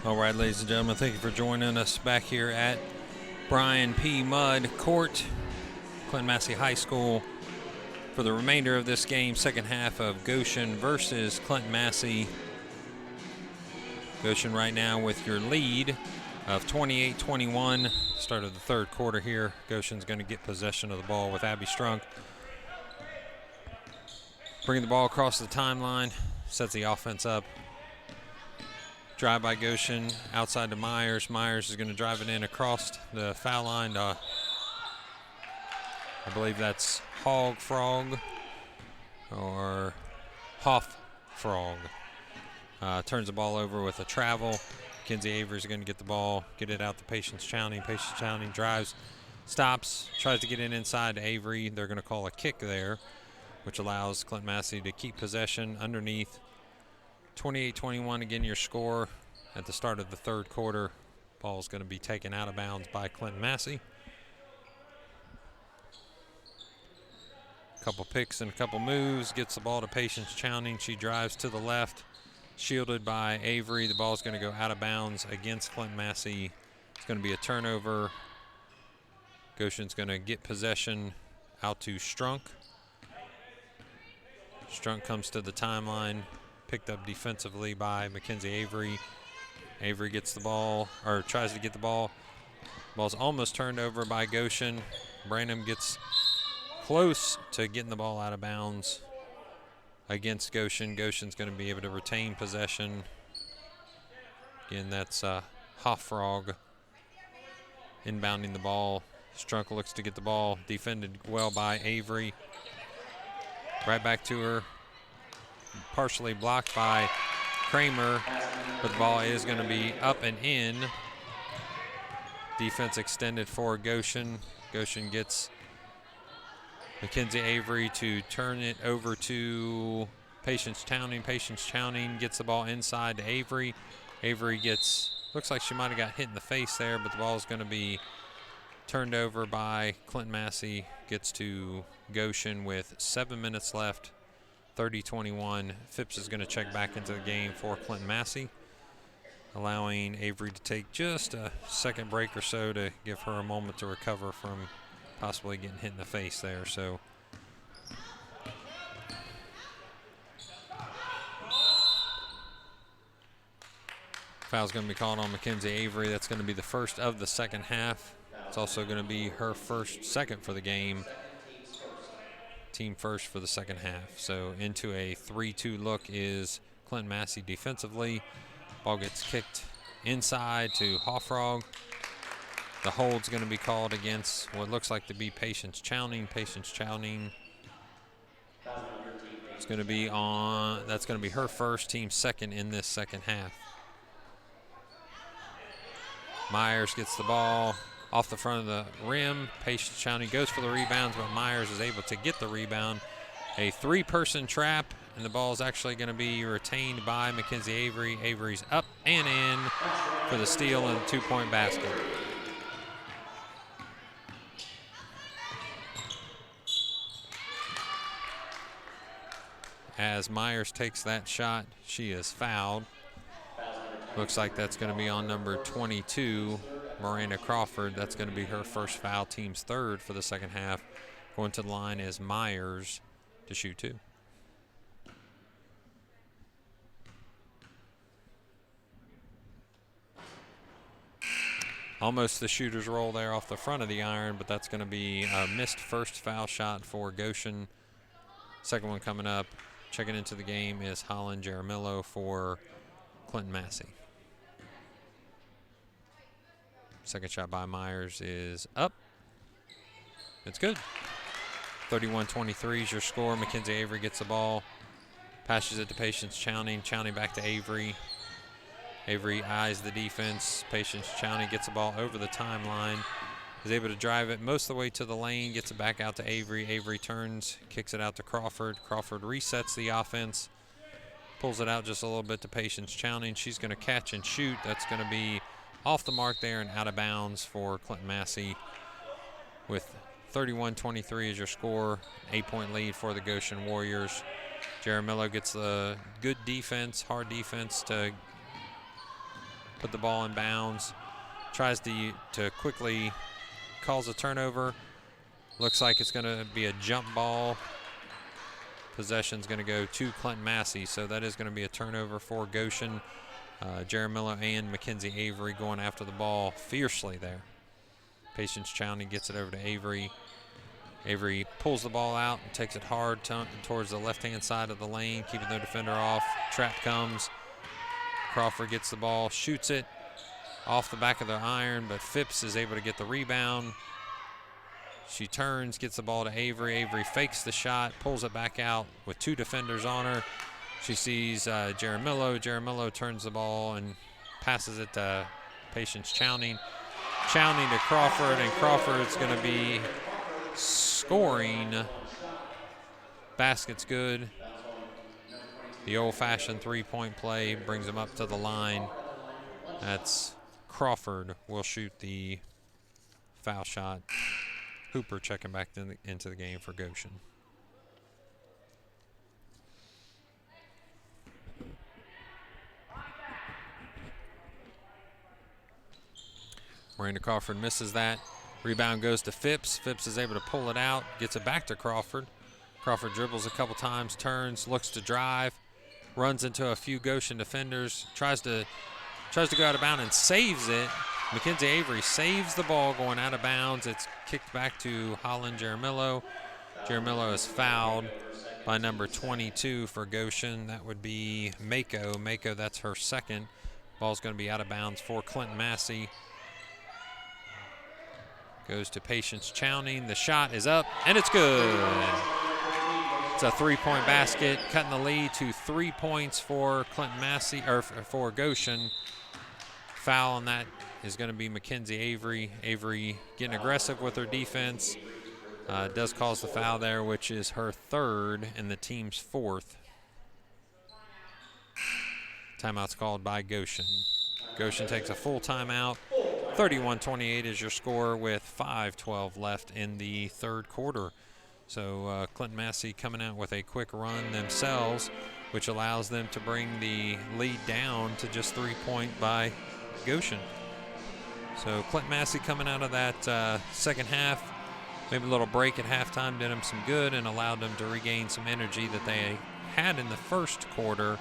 All right, ladies and gentlemen, thank you for joining us back here at Brian P. Mudd Court, Clinton-Massie High School, for the remainder of this game, second half of Goshen versus Clinton-Massie. Goshen right now with your lead of 28-21. Start of the third quarter here. Goshen's going to get possession of the ball with Abby Strunk. Bringing the ball across the timeline, sets the offense up. Drive by Goshen, outside to Myers. Myers is going to drive it in across the foul line. I believe that's Hog Frog or Hoff Frog. Turns the ball over with a travel. Mackenzie Avery's going to get the ball, get it out to Patience Chowning. Patience Chowning drives, stops, tries to get it inside to Avery. They're going to call a kick there, which allows Clinton-Massie to keep possession underneath. 28-21, again, your score at the start of the third quarter. Ball's going to be taken out of bounds by Clinton-Massie. Couple picks and a couple moves, gets the ball to Patience Chowning. She drives to the left, shielded by Avery. The ball's going to go out of bounds against Clinton-Massie. It's going to be a turnover. Goshen's going to get possession out to Strunk. Strunk comes to the timeline, picked up defensively by Mackenzie Avery. Avery gets the ball, or tries to get the ball. Ball's almost turned over by Goshen. Branham gets close to getting the ball out of bounds against Goshen. Goshen's going to be able to retain possession. Again, that's Hoffrog inbounding the ball. Strunk looks to get the ball, defended well by Avery. Right back to her. Partially blocked by Kramer, but the ball is going to be up and in. Defense extended for Goshen. Goshen gets Mackenzie Avery to turn it over to Patience Chowning. Patience Chowning gets the ball inside to Avery. Avery gets, looks like she might have got hit in the face there, but the ball is going to be turned over by Clinton-Massie. Gets to Goshen with 7 minutes left, 30-21. Phipps is going to check back into the game for Clinton-Massie, allowing Avery to take just a second break or so to give her a moment to recover from possibly getting hit in the face there. So foul's going to be called on Mackenzie Avery. That's going to be the first of the second half. It's also going to be her second for the game. Team first for the second half. So into a 3-2 look is Clinton-Massie defensively. Ball gets kicked inside to Hoffrog. The hold's going to be called against what looks like to be Patience Chowning. Patience Chowning is going to be on, that's going to be her first, team second in this second half. Myers gets the ball off the front of the rim. Patience Chowning goes for the rebounds, but Myers is able to get the rebound. A three-person trap, and the ball is actually going to be retained by Mackenzie Avery. Avery's up and in for the steal and two-point basket. As Myers takes that shot, she is fouled. Looks like that's going to be on number 22, Miranda Crawford. That's going to be her first foul, team's third for the second half. Going to the line is Myers to shoot two. Almost the shooter's roll there off the front of the iron, but that's going to be a missed first foul shot for Goshen. Second one coming up. Checking into the game is Holland Jaramillo for Clinton-Massie. Second shot by Myers is up. It's good. 31-23 is your score. Mackenzie Avery gets the ball. Passes it to Patience Chowning. Chowning back to Avery. Avery eyes the defense. Patience Chowning gets the ball over the timeline. Is able to drive it most of the way to the lane. Gets it back out to Avery. Avery turns. Kicks it out to Crawford. Crawford resets the offense. Pulls it out just a little bit to Patience Chowning. She's going to catch and shoot. That's going to be off the mark there and out of bounds for Clinton-Massie. With 31-23 as your score. 8-point lead for the Goshen Warriors. Jaramillo gets the good defense, hard defense to put the ball in bounds. Tries to quickly calls a turnover. Looks like it's going to be a jump ball. Possession's going to go to Clinton-Massie, so that is going to be a turnover for Goshen. Jaramillo and Mackenzie Avery going after the ball fiercely there. Patience Chowney gets it over to Avery. Avery pulls the ball out and takes it hard towards the left-hand side of the lane, keeping the defender off. Trap comes. Crawford gets the ball, shoots it off the back of the iron, but Phipps is able to get the rebound. She turns, gets the ball to Avery. Avery fakes the shot, pulls it back out with 2 defenders on her. She sees Jaramillo. Jaramillo turns the ball and passes it to Patience Chowney. Chowney to Crawford, and Crawford's going to be scoring. Basket's good. The old-fashioned three-point play brings him up to the line. That's Crawford will shoot the foul shot. Hooper checking back into the game for Goshen. Miranda Crawford misses that. Rebound goes to Phipps. Phipps is able to pull it out, gets it back to Crawford. Crawford dribbles a couple times, turns, looks to drive, runs into a few Goshen defenders, tries to go out of bounds and saves it. Mackenzie Avery saves the ball going out of bounds. It's kicked back to Holland Jaramillo. Jaramillo is fouled by number 22 for Goshen. That would be Mako. Mako, that's her second. Ball's going to be out of bounds for Clinton-Massie. Goes to Patience Chowney. The shot is up, and it's good. It's a three-point basket, cutting the lead to 3 points for Clinton-Massie, or for Goshen. Foul on that is going to be Mackenzie Avery. Avery getting aggressive with her defense. Does cause the foul there, which is her third and the team's fourth. Timeout's called by Goshen. Goshen takes a full timeout. 31-28 is your score with 5:12 left in the third quarter. So Clinton-Massie coming out with a quick run themselves, which allows them to bring the lead down to just 3 points by Goshen. So Clinton-Massie coming out of that second half, maybe a little break at halftime did them some good and allowed them to regain some energy that they had in the first quarter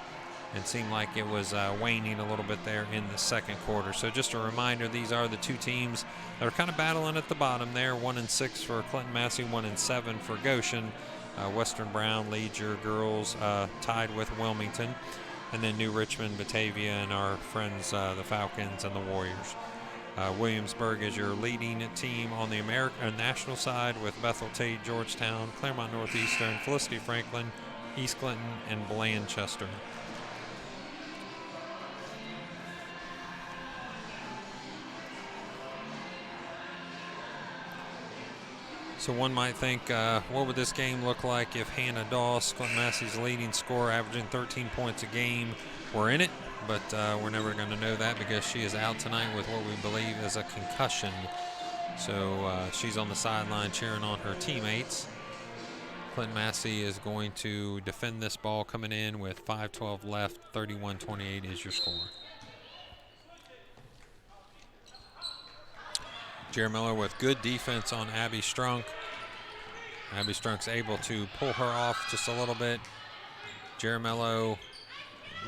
and seemed like it was waning a little bit there in the second quarter. So just a reminder, these are the two teams that are kind of battling at the bottom there. 1-6 for Clinton-Massie, 1-7 for Goshen. Western Brown leads your girls tied with Wilmington. And then New Richmond, Batavia, and our friends, the Falcons and the Warriors. Williamsburg is your leading team on the national side with Bethel Tate, Georgetown, Claremont Northeastern, Felicity Franklin, East Clinton, and Blanchester. So one might think, what would this game look like if Hannah Doss, Clinton-Massie's leading scorer, averaging 13 points a game, were in it? But we're never going to know that because she is out tonight with what we believe is a concussion. So she's on the sideline cheering on her teammates. Clinton-Massie is going to defend this ball coming in with 5:12 left. 31-28 is your score. Jaramillo with good defense on Abby Strunk. Abby Strunk's able to pull her off just a little bit. Jaramillo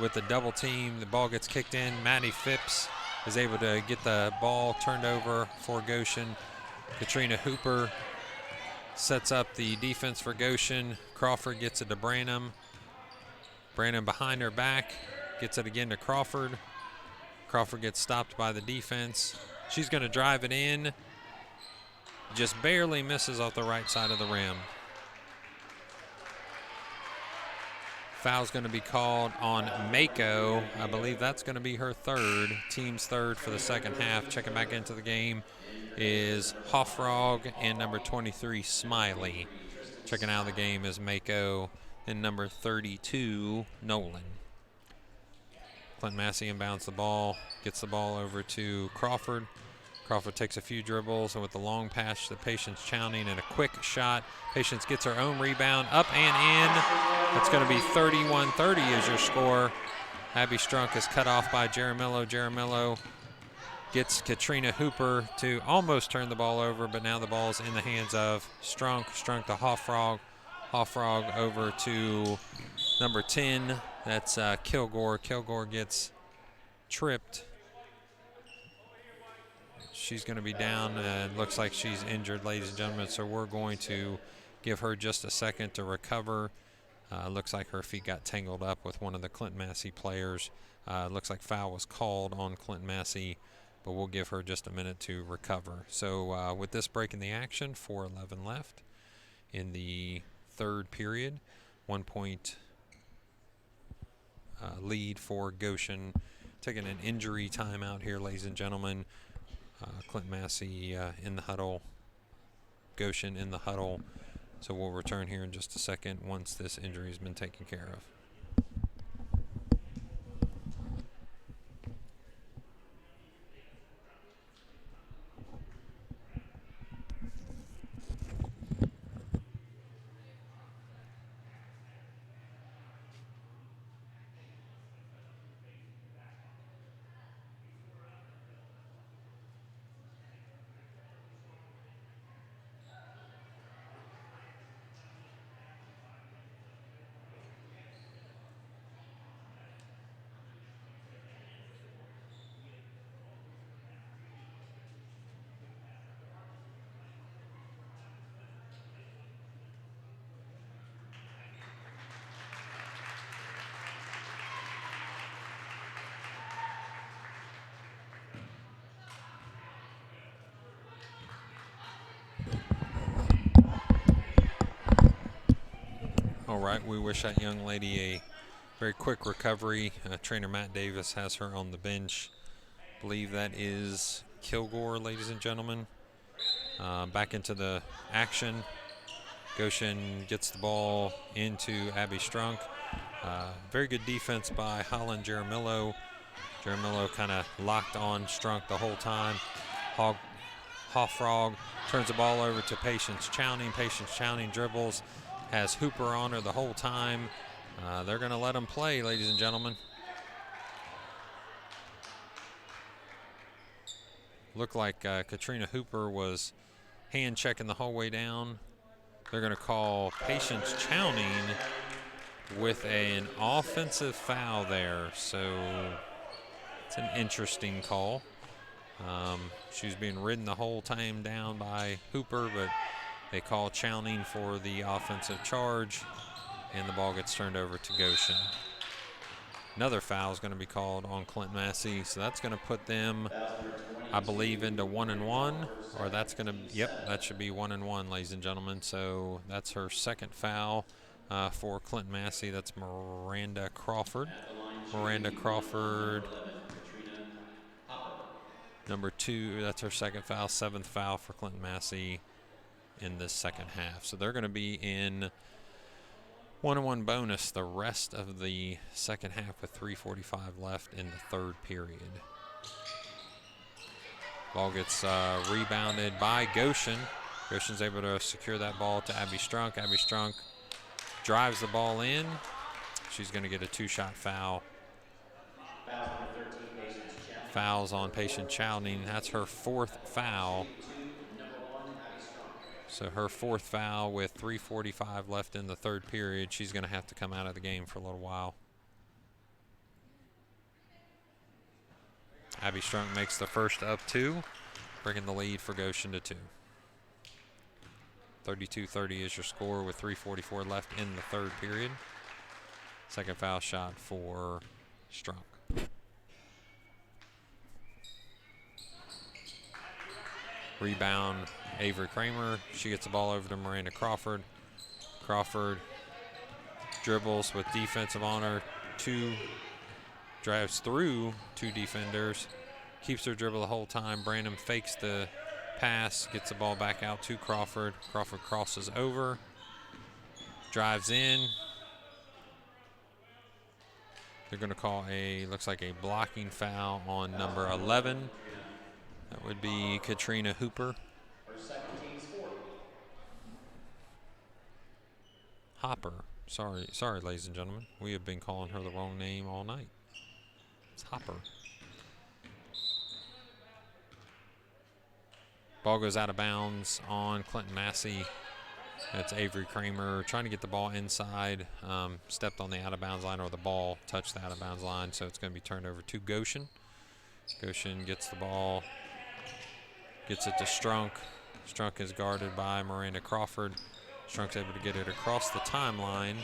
with the double team. The ball gets kicked in. Maddie Phipps is able to get the ball turned over for Goshen. Katrina Hooper sets up the defense for Goshen. Crawford gets it to Branham. Branham behind her back. Gets it again to Crawford. Crawford gets stopped by the defense. She's going to drive it in. Just barely misses off the right side of the rim. Foul's going to be called on Mako. I believe that's going to be her third, team's third for the second half. Checking back into the game is Hoffrog and number 23, Smiley. Checking out of the game is Mako and number 32, Nolan. Clinton-Massie inbounds the ball, gets the ball over to Crawford. Crawford takes a few dribbles, and with the long pass to Patience Chowney and a quick shot, Patience gets her own rebound, up and in. That's going to be 31-30 is your score. Abby Strunk is cut off by Jaramillo. Jaramillo gets Katrina Hooper to almost turn the ball over, but now the ball's in the hands of Strunk. Strunk to Hoffrog. Hoffrog over to number 10. That's Kilgore. Kilgore gets tripped. She's going to be down. Looks like she's injured, ladies and gentlemen, so we're going to give her just a second to recover. Looks like her feet got tangled up with one of the Clinton-Massie players. Looks like foul was called on Clinton-Massie, but we'll give her just a minute to recover. So with this break in the action, 4:11 left in the third period. 1 point lead for Goshen. Taking an injury timeout here, ladies and gentlemen. Clinton-Massie in the huddle. Goshen in the huddle. So we'll return here in just a second once this injury has been taken care of. All right, we wish that young lady a very quick recovery. Trainer Matt Davis has her on the bench. I believe that is Kilgore, ladies and gentlemen. Back into the action. Goshen gets the ball into Abby Strunk. Very good defense by Holland Jaramillo. Jaramillo kind of locked on Strunk the whole time. Hoffrog turns the ball over to Patience Chowning. Patience Chowning dribbles. Has Hooper on her the whole time. They're going to let him play, ladies and gentlemen. Looked like Katrina Hooper was hand checking the whole way down. They're going to call Patience Chowning with an offensive foul there. So it's an interesting call. She was being ridden the whole time down by Hooper, but they call Chowning for the offensive charge, and the ball gets turned over to Goshen. Another foul is going to be called on Clinton-Massie, so that's going to put them, I believe, into 1-1, or that's going to, yep, that should be 1-1, ladies and gentlemen. So that's her second foul for Clinton-Massie. That's Miranda Crawford. Miranda Crawford, number 2, that's her second foul, 7th foul for Clinton-Massie in this second half. So they're going to be in 1-1 bonus the rest of the second half with 3:45 left in the third period. Ball gets rebounded by Goshen. Goshen's able to secure that ball to Abby Strunk. Abby Strunk drives the ball in. She's going to get a 2-shot foul. Fouls on Patience Chowning. That's her 4th foul. So her 4th foul with 3:45 left in the third period. She's going to have to come out of the game for a little while. Abby Strunk makes the first of 2, bringing the lead for Goshen to 2. 32-30 is your score with 3:44 left in the third period. Second foul shot for Strunk. Rebound, Avery Kramer. She gets the ball over to Miranda Crawford. Crawford dribbles with defensive honor. Drives through 2 defenders. Keeps her dribble the whole time. Branham fakes the pass. Gets the ball back out to Crawford. Crawford crosses over. Drives in. They're going to call looks like a blocking foul on number 11. That would be Katrina Hooper. Hopper. Sorry, ladies and gentlemen. We have been calling her the wrong name all night. It's Hopper. Ball goes out of bounds on Clinton-Massie. That's Avery Kramer trying to get the ball inside. Stepped on the out-of-bounds line, or the ball touched the out-of-bounds line, so it's going to be turned over to Goshen. Goshen gets the ball, gets it to Strunk. Strunk is guarded by Miranda Crawford. Strunk's able to get it across the timeline.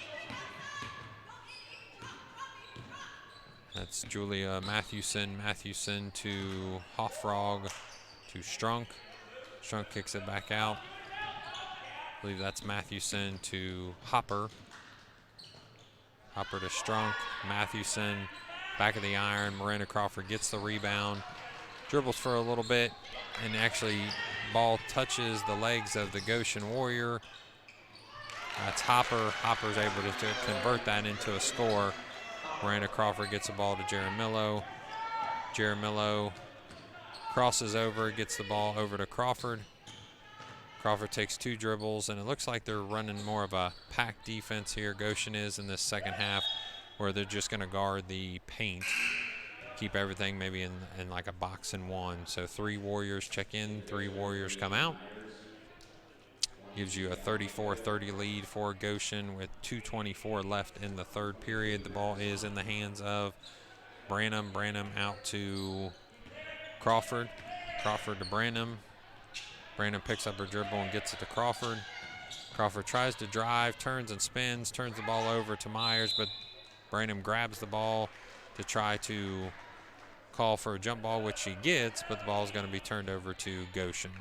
That's Julia Mathewson. Mathewson to Hoffrog to Strunk. Strunk kicks it back out. I believe that's Mathewson to Hopper. Hopper to Strunk. Mathewson, back of the iron. Miranda Crawford gets the rebound. Dribbles for a little bit, and actually ball touches the legs of the Goshen Warrior. That's Hopper. Hopper's able to convert that into a score. Miranda Crawford gets the ball to Jaramillo. Jaramillo crosses over, gets the ball over to Crawford. Crawford takes 2 dribbles, and it looks like they're running more of a pack defense here. Goshen is in this second half, where they're just going to guard the paint, keep everything maybe in like a box and one. So 3 Warriors check in, 3 Warriors come out. Gives you a 34-30 lead for Goshen with 2:24 left in the third period. The ball is in the hands of Branham. Branham out to Crawford. Crawford to Branham. Branham picks up her dribble and gets it to Crawford. Crawford tries to drive, turns and spins, turns the ball over to Myers, but Branham grabs the ball to try to call for a jump ball, which she gets, but the ball is going to be turned over to Goshen.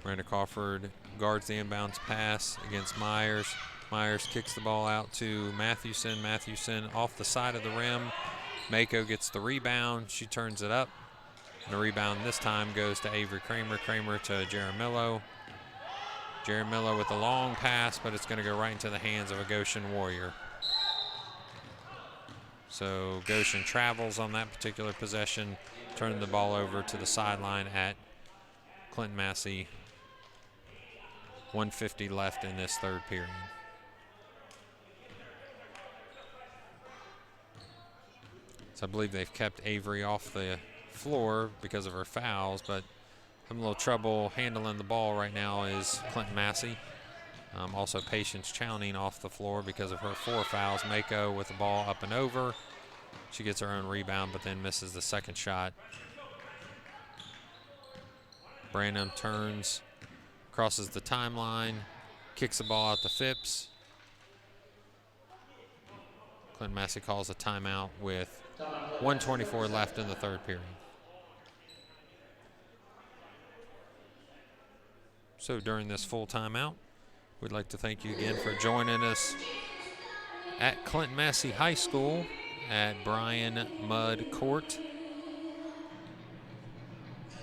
Miranda Crawford guards the inbounds pass against Myers. Myers kicks the ball out to Mathewson. Mathewson off the side of the rim. Mako gets the rebound. She turns it up. And the rebound this time goes to Avery Kramer. Kramer to Jaramillo. Jaramillo with a long pass, but it's going to go right into the hands of a Goshen Warrior. So Goshen travels on that particular possession, turning the ball over to the sideline at Clinton-Massie. 1:50 left in this third period. So I believe they've kept Avery off the floor because of her fouls, but having a little trouble handling the ball right now is Clinton-Massie. Also Patience Chowning off the floor because of her 4 fouls. Mako with the ball up and over. She gets her own rebound, but then misses the second shot. Branham turns, crosses the timeline, kicks the ball out to Phipps. Clinton-Massie calls a timeout with 1:24 left in the third period. So during this full timeout, we'd like to thank you again for joining us at Clinton-Massie High School at Bryan Mudd Court.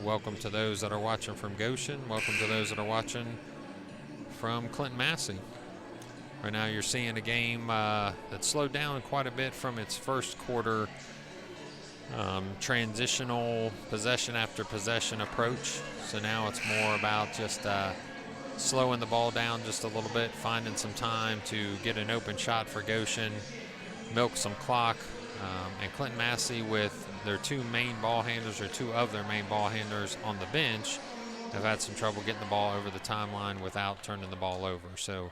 Welcome to those that are watching from Goshen. Welcome to those that are watching from Clinton-Massie. Right now you're seeing a game that slowed down quite a bit from its first quarter transitional possession after possession approach. So now it's more about just slowing the ball down just a little bit, finding some time to get an open shot for Goshen, milk some clock, and Clinton-Massie with their 2 main ball handlers, or 2 of their main ball handlers on the bench, have had some trouble getting the ball over the timeline without turning the ball over. So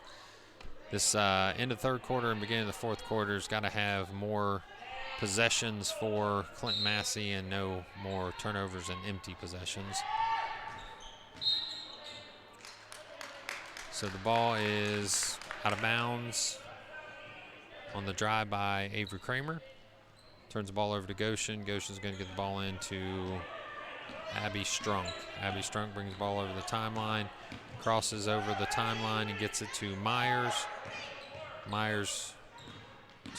this end of third quarter and beginning of the fourth quarter has got to have more possessions for Clinton-Massie and no more turnovers and empty possessions. So the ball is out of bounds on the drive by Avery Kramer. Turns the ball over to Goshen. Goshen's going to get the ball into Abby Strunk. Abby Strunk brings the ball over the timeline, crosses over the timeline and gets it to Myers. Myers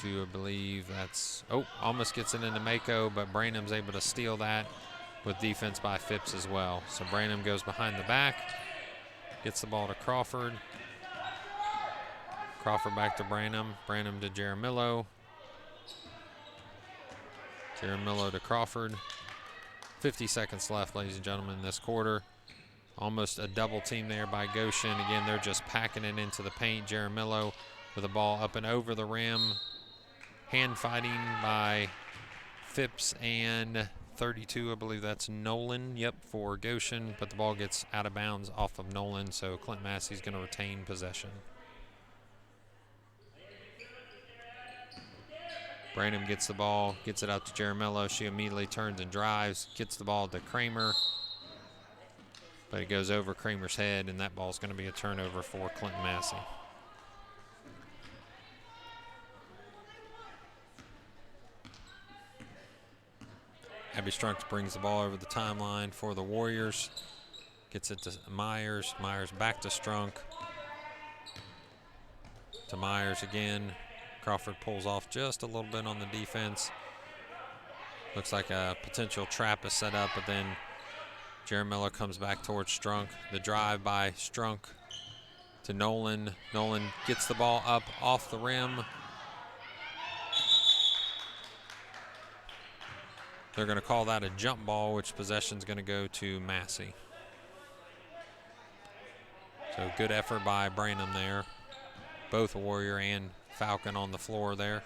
to, I believe that's, almost gets it into Mako, but Branham's able to steal that with defense by Phipps as well. So Branham goes behind the back, gets the ball to Crawford. Crawford back to Branham. Branham to Jaramillo. Jaramillo to Crawford. 50 seconds left, ladies and gentlemen, in this quarter. Almost a double team there by Goshen. Again, they're just packing it into the paint. Jaramillo with the ball up and over the rim. hand fighting by Phipps and 32, I believe that's Nolan, for Goshen, but the ball gets out of bounds off of Nolan, so Clinton-Massie's going to retain possession. Branham gets the ball, gets it out to Jaramello. She immediately turns and drives, gets the ball to Kramer, but it goes over Kramer's head, and that ball's going to be a turnover for Clinton-Massie. Abby Strunk brings the ball over the timeline for the Warriors. Gets it to Myers. Myers back to Strunk. To Myers again. Crawford pulls off just a little bit on the defense. Looks like a potential trap is set up, but then Jaramello comes back towards Strunk. The drive by Strunk to Nolan. Nolan gets the ball up off the rim. They're going to call that a jump ball, which possession's going to go to Massey. So good effort by Branham there. Both Warrior and Falcon on the floor there.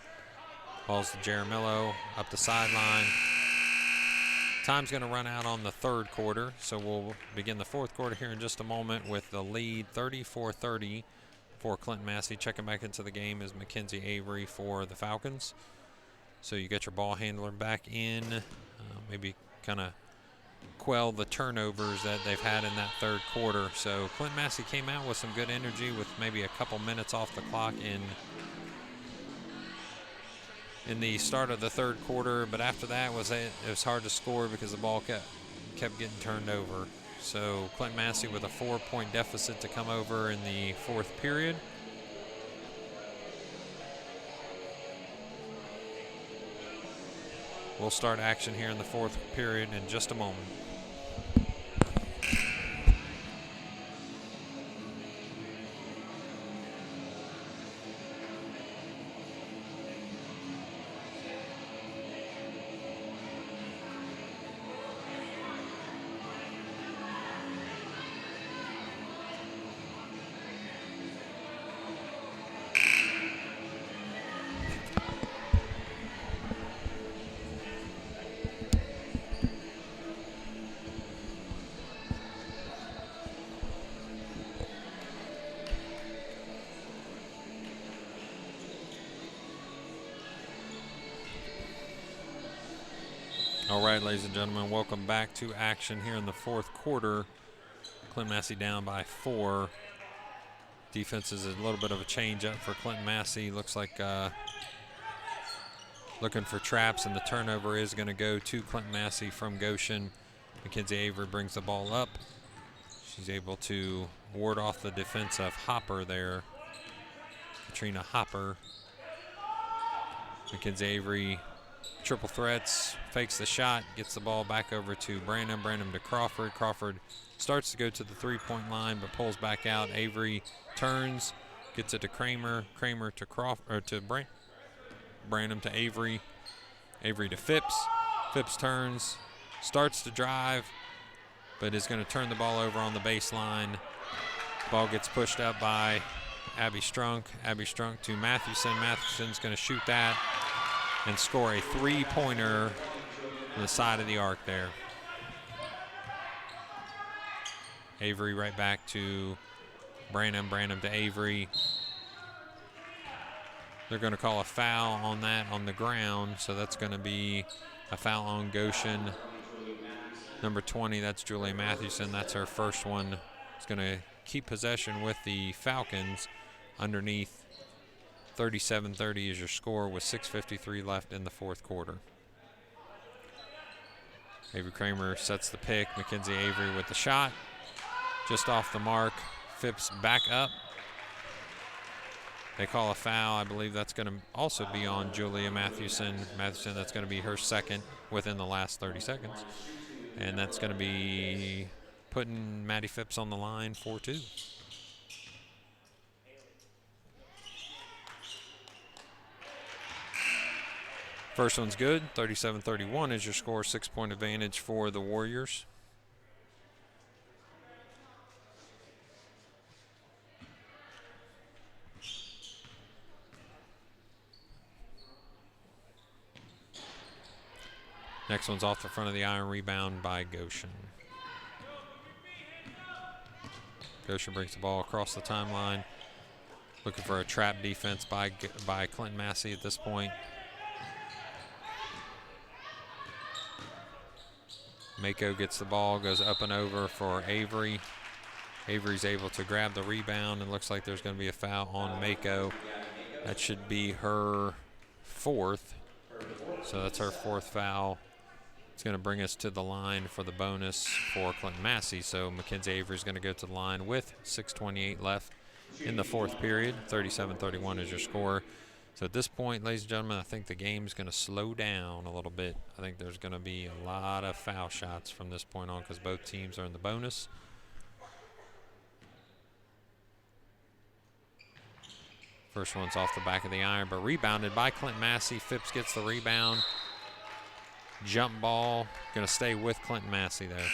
Ball's to Jaramello up the sideline. Time's going to run out on the third quarter, so we'll begin the fourth quarter here in just a moment with the lead 34-30 for Clinton-Massie. Checking back into the game is Mackenzie Avery for the Falcons. So you get your ball handler back in, maybe kind of quell the turnovers that they've had in that third quarter. So Clinton-Massie came out with some good energy with maybe a couple minutes off the clock in the start of the third quarter, but after that it was hard to score because the ball kept getting turned over. So Clinton-Massie with a 4-point deficit to come over in the fourth period. We'll start action here in the fourth period in just a moment. All right, ladies and gentlemen, welcome back to action here in the fourth quarter. Clinton-Massie down by 4. Defense is a little bit of a change up for Clinton-Massie. Looks like looking for traps, and the turnover is going to go to Clinton-Massie from Goshen. Mackenzie Avery brings the ball up. She's able to ward off the defense of Hopper there. Katrina Hopper. Mackenzie Avery triple threats, fakes the shot, gets the ball back over to Branham. Branham to Crawford. Crawford starts to go to the three-point line but pulls back out. Avery turns, gets it to Kramer. Kramer to Crawford, or to Branham to Avery. Avery to Phipps. Phipps turns, starts to drive, but is going to turn the ball over on the baseline. Ball gets pushed up by Abby Strunk. Abby Strunk to Mathewson. Mathewson's going to shoot that and score a three-pointer on the side of the arc there. Avery right back to Branham. Branham to Avery. They're going to call a foul on that on the ground, so that's going to be a foul on Goshen. Number 20, that's Julia Mathewson. That's her first one. It's going to keep possession with the Falcons underneath. 37-30 is your score with 6:53 left in the fourth quarter. Avery Kramer sets the pick. Mackenzie Avery with the shot. Just off the mark. Phipps back up. They call a foul. I believe that's going to also be on Julia Mathewson. Mathewson, that's going to be her second within the last 30 seconds. And that's going to be putting Maddie Phipps on the line for 2. First one's good. 37-31 is your score. 6-point advantage for the Warriors. Next one's off the front of the iron, rebound by Goshen. Goshen brings the ball across the timeline. Looking for a trap defense by Clinton-Massie at this point. Mako gets the ball, goes up and over for Avery. Avery's able to grab the rebound, and looks like there's going to be a foul on Mako. That should be her fourth. So that's her fourth foul. It's going to bring us to the line for the bonus for Clinton-Massie. So Mackenzie Avery's going to go to the line with 6:28 left in the fourth period. 37-31 is your score. So at this point, ladies and gentlemen, I think the game's going to slow down a little bit. I think there's going to be a lot of foul shots from this point on because both teams are in the bonus. First one's off the back of the iron, but rebounded by Clinton-Massie. Phipps gets the rebound. Jump ball, going to stay with Clinton-Massie there.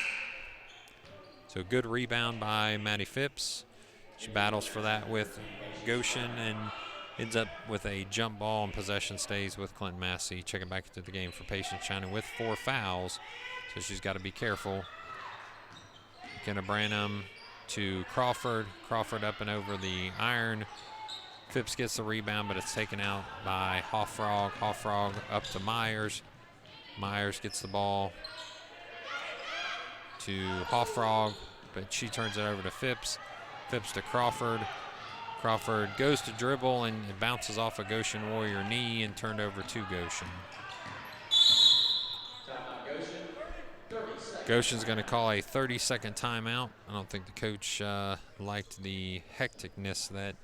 So good rebound by Maddie Phipps. She battles for that with Goshen and ends up with a jump ball, and possession stays with Clinton-Massie. Checking back into the game for Patience Shining with 4 fouls, so she's got to be careful. McKenna Branham to Crawford. Crawford up and over the iron. Phipps gets the rebound, but it's taken out by Hoffrog. Hoffrog up to Myers. Myers gets the ball to Hoffrog, but she turns it over to Phipps. Phipps to Crawford. Crawford goes to dribble, and it bounces off a Goshen Warrior knee and turned over to Goshen. Goshen's going to call a 30-second timeout. I don't think the coach liked the hecticness that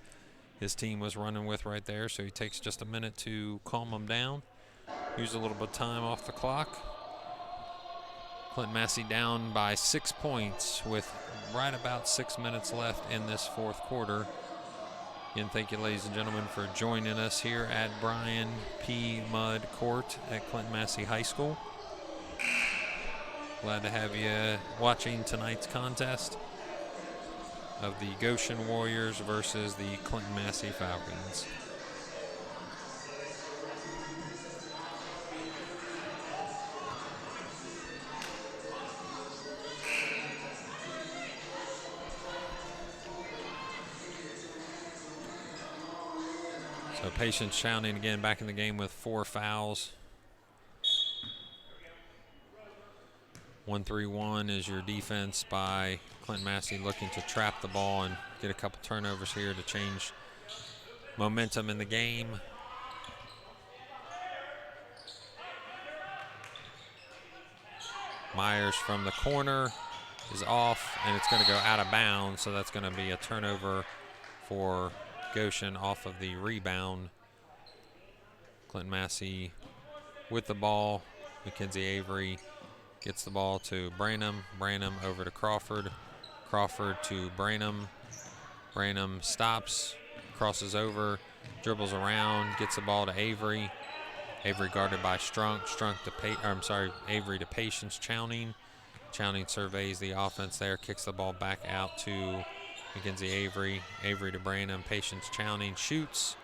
his team was running with right there, so he takes just a minute to calm them down. Use a little bit of time off the clock. Clinton-Massie down by 6 points with right about 6 minutes left in this fourth quarter. Again, thank you, ladies and gentlemen, for joining us here at Brian P. Mudd Court at Clinton-Massie High School. Glad to have you watching tonight's contest of the Goshen Warriors versus the Clinton-Massie Falcons. So Patience Shining again back in the game with 4 fouls. 1-3-1 is your defense by Clinton-Massie, looking to trap the ball and get a couple turnovers here to change momentum in the game. Myers from the corner is off, and it's going to go out of bounds, so that's going to be a turnover for Goshen off of the rebound. Clinton-Massie with the ball. Mackenzie Avery gets the ball to Branham. Branham over to Crawford. Crawford to Branham. Branham stops, crosses over, dribbles around, gets the ball to Avery. Avery guarded by Strunk. Avery to Patience Chowning. Chowning surveys the offense there, kicks the ball back out to Mackenzie Avery. Avery to Branham. Patience Chowning shoots.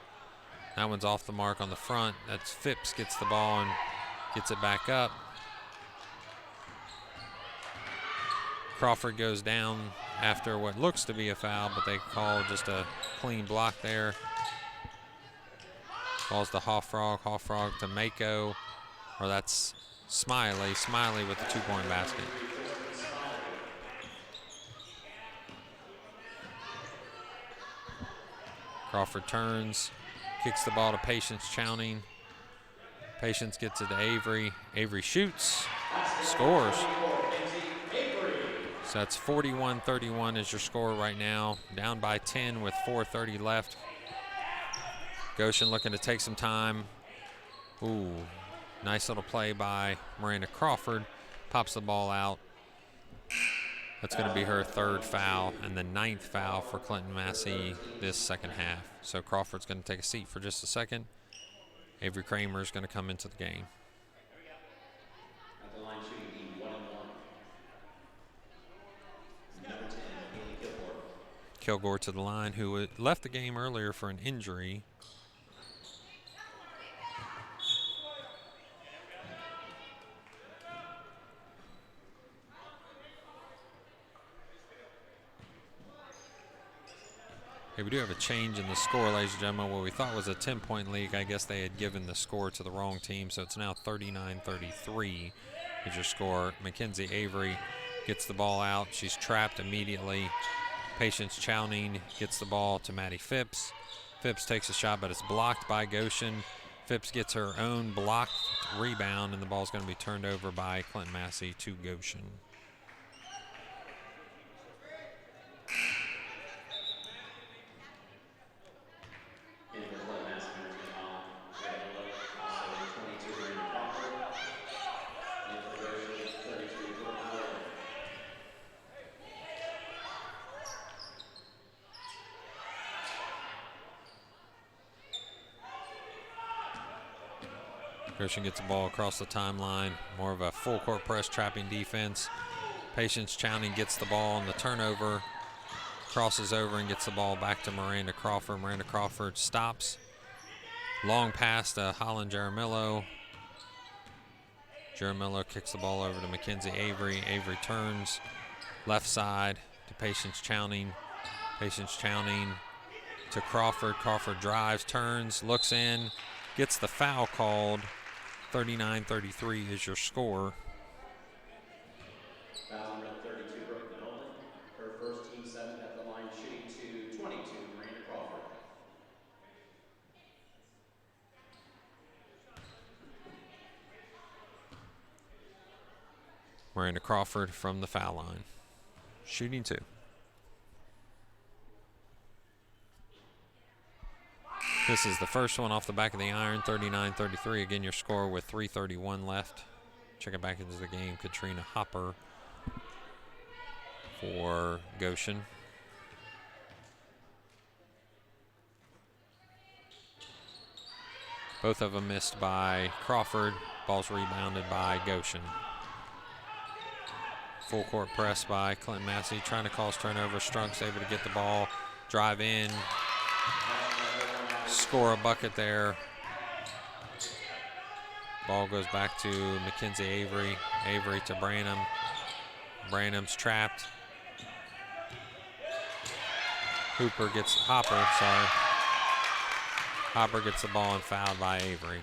That one's off the mark on the front. That's Phipps gets the ball and gets it back up. Crawford goes down after what looks to be a foul, but they call just a clean block there. Balls to Hoffrog. Hoffrog to Mako. Or that's Smiley. Smiley with the 2-point basket. Crawford turns, kicks the ball to Patience Chowning. Patience gets it to Avery. Avery shoots, scores. So that's 41-31 is your score right now. Down by 10 with 4:30 left. Goshen looking to take some time. Ooh, nice little play by Miranda Crawford. Pops the ball out. That's going to be her 3rd foul and the 9th foul for Clinton-Massie this second half. So Crawford's going to take a seat for just a second. Avery Kramer is going to come into the game. At the line shooting the 1-1. Number 10, Haley Kilgore. Kilgore to the line, who left the game earlier for an injury. Okay, we do have a change in the score, ladies and gentlemen. What we thought was a 10-point lead, I guess they had given the score to the wrong team, so it's now 39-33 is your score. Mackenzie Avery gets the ball out. She's trapped immediately. Patience Chowning gets the ball to Maddie Phipps. Phipps takes a shot, but it's blocked by Goshen. Phipps gets her own blocked rebound, and the ball's going to be turned over by Clinton-Massie to Goshen. In for Clinton-Massie, number 10, Red Miller. Also 22, Miranda Crawford. In for Goshen, 32, Brooke Morgan. Goshen gets the ball across the timeline. More of a full court press trapping defense. Patience Chowning gets the ball on the turnover. Crosses over and gets the ball back to Miranda Crawford. Miranda Crawford stops. Long pass to Holland Jaramillo. Jaramillo kicks the ball over to Mackenzie Avery. Avery turns left side to Patience Chowning. Patience Chowning to Crawford. Crawford drives, turns, looks in, gets the foul called. 39-33 is your score. Foul number 32, Brooke Nolan. Her first, team 7th at the line, shooting to 22, Miranda Crawford. Miranda Crawford from the foul line, shooting 2. This is the first one off the back of the iron, 39-33. Again, your score with 3:31 left. Check it back into the game. Katrina Hopper for Goshen. Both of them missed by Crawford. Ball's rebounded by Goshen. Full court press by Clinton-Massie, trying to cause turnover. Strunk's able to get the ball, drive in, score a bucket there. Ball goes back to Mackenzie Avery. Avery to Branham. Branham's trapped. Hopper gets the ball and fouled by Avery.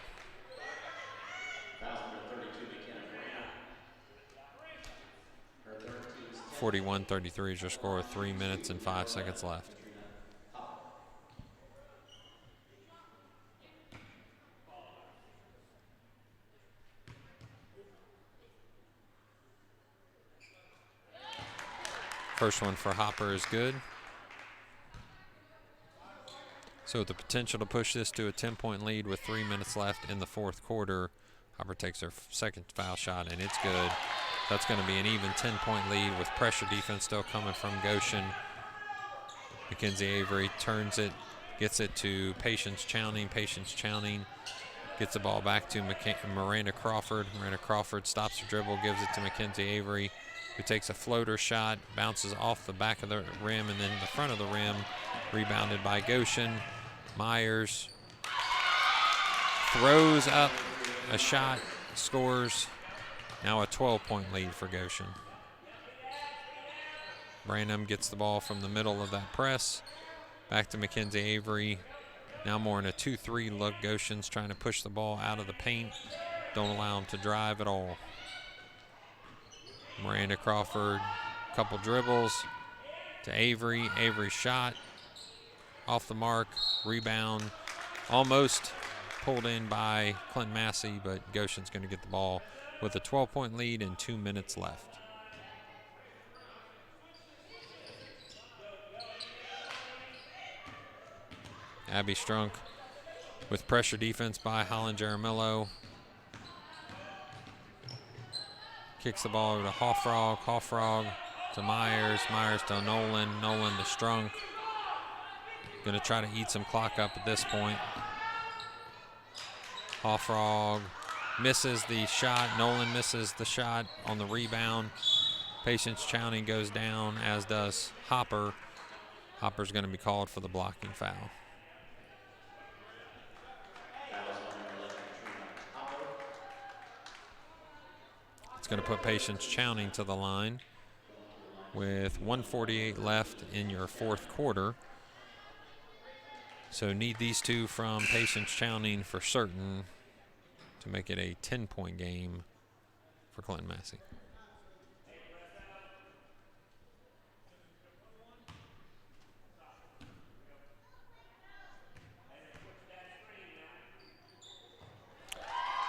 Foul number 32, McKenna Branham. Her third, team's 41-33 is your score with 3 minutes and 5 seconds left. Katrina Hopper. First one for Hopper is good. So with the potential to push this to a 10-point lead with 3 minutes left in the fourth quarter, Hopper takes her second foul shot, and it's good. That's going to be an even 10-point lead with pressure defense still coming from Goshen. Mackenzie Avery turns it, gets it to Patience Chowning. Patience Chowning gets the ball back to Miranda Crawford. Miranda Crawford stops her dribble, gives it to Mackenzie Avery, who takes a floater shot, bounces off the back of the rim and then the front of the rim, rebounded by Goshen. Myers throws up a shot, scores. Now a 12-point lead for Goshen. Branham gets the ball from the middle of that press. Back to Mackenzie Avery. Now more in a 2-3 look. Goshen's trying to push the ball out of the paint. Don't allow him to drive at all. Miranda Crawford, couple dribbles to Avery. Avery shot off the mark, rebound, almost pulled in by Clinton-Massie, but Goshen's going to get the ball with a 12-point lead and 2 minutes left. Abby Strunk with pressure defense by Holland Jaramillo. Kicks the ball over to Hofrog. Hofrog to Myers. Myers to Nolan. Nolan to Strunk. Going to try to eat some clock up at this point. Hofrog misses the shot. Nolan misses the shot on the rebound. Patience Chowning goes down, as does Hopper. Hopper's going to be called for the blocking foul. It's going to put Patience Chowning to the line with 1:48 left in your fourth quarter. So need these two from Patience Chowning for certain to make it a 10-point game for Clinton-Massie.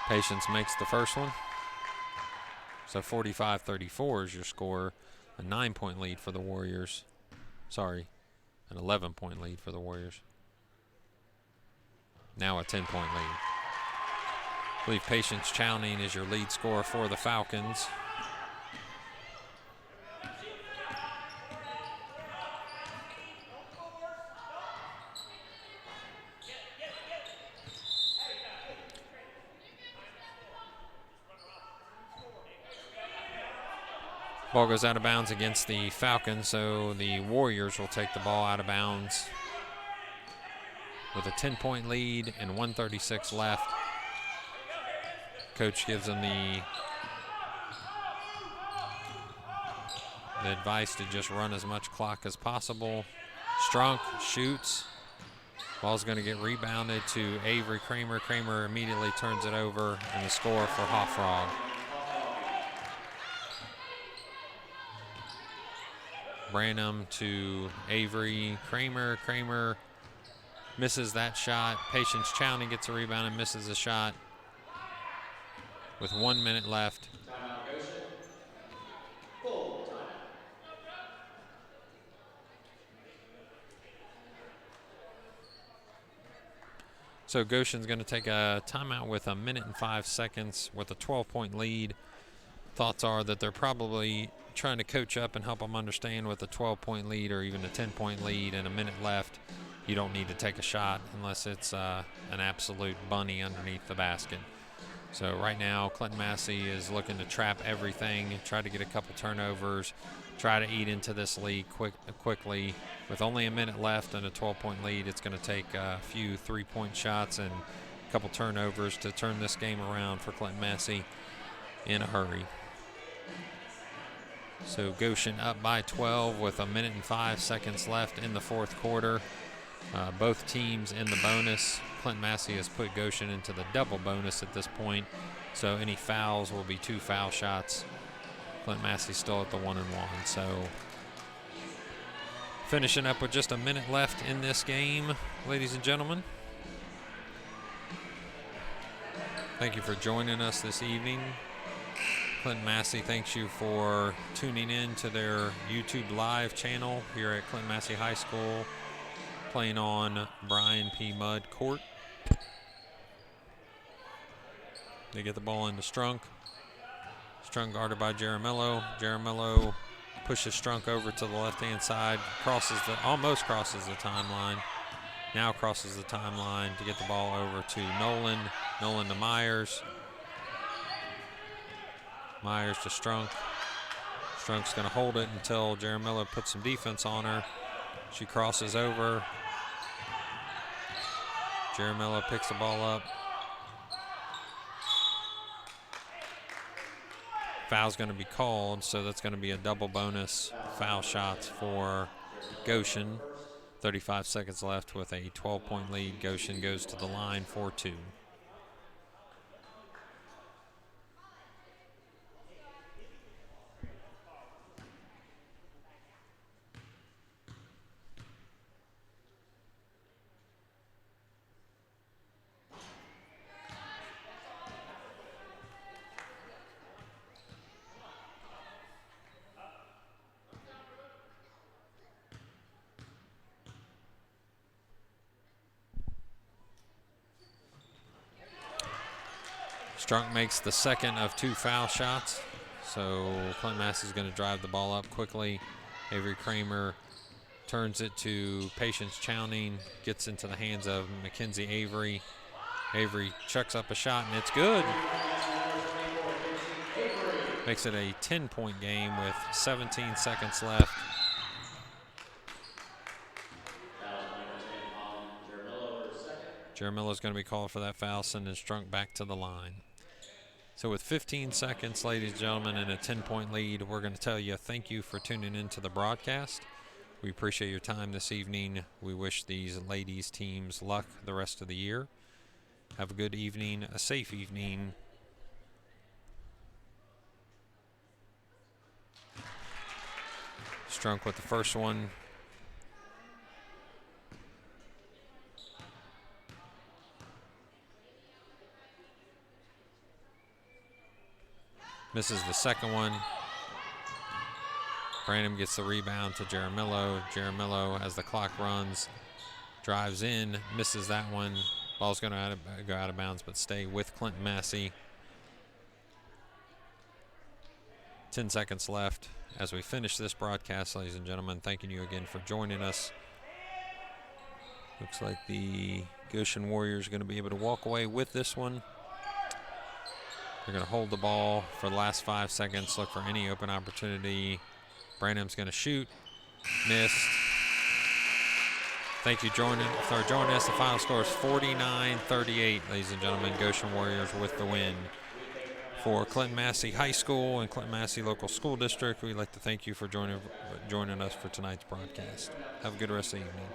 Patience makes the first one. So 45-34 is your score. A 9-point lead for the Warriors. Sorry, an 11-point lead for the Warriors. Now a 10-point lead. I believe Patience Chowning is your lead scorer for the Falcons. Ball goes out of bounds against the Falcons, so the Warriors will take the ball out of bounds with a 10-point lead and 1:36 left. Coach gives them the advice to just run as much clock as possible. Strunk shoots. Ball's going to get rebounded to Avery Kramer. Kramer immediately turns it over, and the score for Hot Frog. Branham to Avery Kramer. Kramer misses that shot. Patience Chowning gets a rebound and misses a shot with 1 minute left. Timeout, Goshen. Full timeout. So Goshen's going to take a timeout with 1 minute and 5 seconds with a 12-point lead. Thoughts are that they're probably trying to coach up and help them understand with a 12-point lead or even a 10-point lead and 1 minute left, you don't need to take a shot unless it's an absolute bunny underneath the basket. So right now, Clinton-Massie is looking to trap everything, try to get a couple turnovers, try to eat into this lead quickly. With only 1 minute left and a 12-point lead, it's going to take a few 3-point shots and a couple turnovers to turn this game around for Clinton-Massie in a hurry. So Goshen up by 12 with 1 minute and 5 seconds left in the fourth quarter. Both teams in the bonus. Clinton-Massie has put Goshen into the double bonus at this point, so any fouls will be 2 foul shots. Clinton-Massie still at the 1-1. So finishing up with just 1 minute left in this game, ladies and gentlemen. Thank you for joining us this evening. Clinton-Massie thanks you for tuning in to their YouTube live channel here at Clinton-Massie High School, playing on Brian P. Mudd Court. They get the ball into Strunk. Strunk guarded by Jaramillo. Jaramillo pushes Strunk over to the left-hand side, almost crosses the timeline. Now crosses the timeline to get the ball over to Nolan. Nolan to Myers. Myers to Strunk. Strunk's going to hold it until Jaramillo puts some defense on her. She crosses over. Jaramillo picks the ball up. Foul's going to be called, so that's going to be a double bonus foul shots for Goshen. 35 seconds left with a 12-point lead. Goshen goes to the line for 2. Strunk makes the second of 2 foul shots. So Clinton-Massie is going to drive the ball up quickly. Avery Kramer turns it to Patience Chowning, gets into the hands of Mackenzie Avery. Avery chucks up a shot, and it's good. Makes it a 10-point game with 17 seconds left. Jaramillo's going to be called for that foul, sending Strunk back to the line. So with 15 seconds, ladies and gentlemen, and a 10-point lead, we're going to tell you thank you for tuning in to the broadcast. We appreciate your time this evening. We wish these ladies' teams luck the rest of the year. Have a good evening, a safe evening. Strunk with the first one. Misses the second one. Branham gets the rebound to Jaramillo. Jaramillo, as the clock runs, drives in, misses that one. Ball's going to go out of bounds, but stay with Clinton-Massie. 10 seconds left as we finish this broadcast, ladies and gentlemen. Thanking you again for joining us. Looks like the Goshen Warriors are going to be able to walk away with this one. They're going to hold the ball for the last 5 seconds, look for any open opportunity. Branham's going to shoot. Missed. Thank you for joining us. The final score is 49-38, ladies and gentlemen. Goshen Warriors with the win. For Clinton-Massie High School and Clinton-Massie Local School District, we'd like to thank you for joining us for tonight's broadcast. Have a good rest of the evening.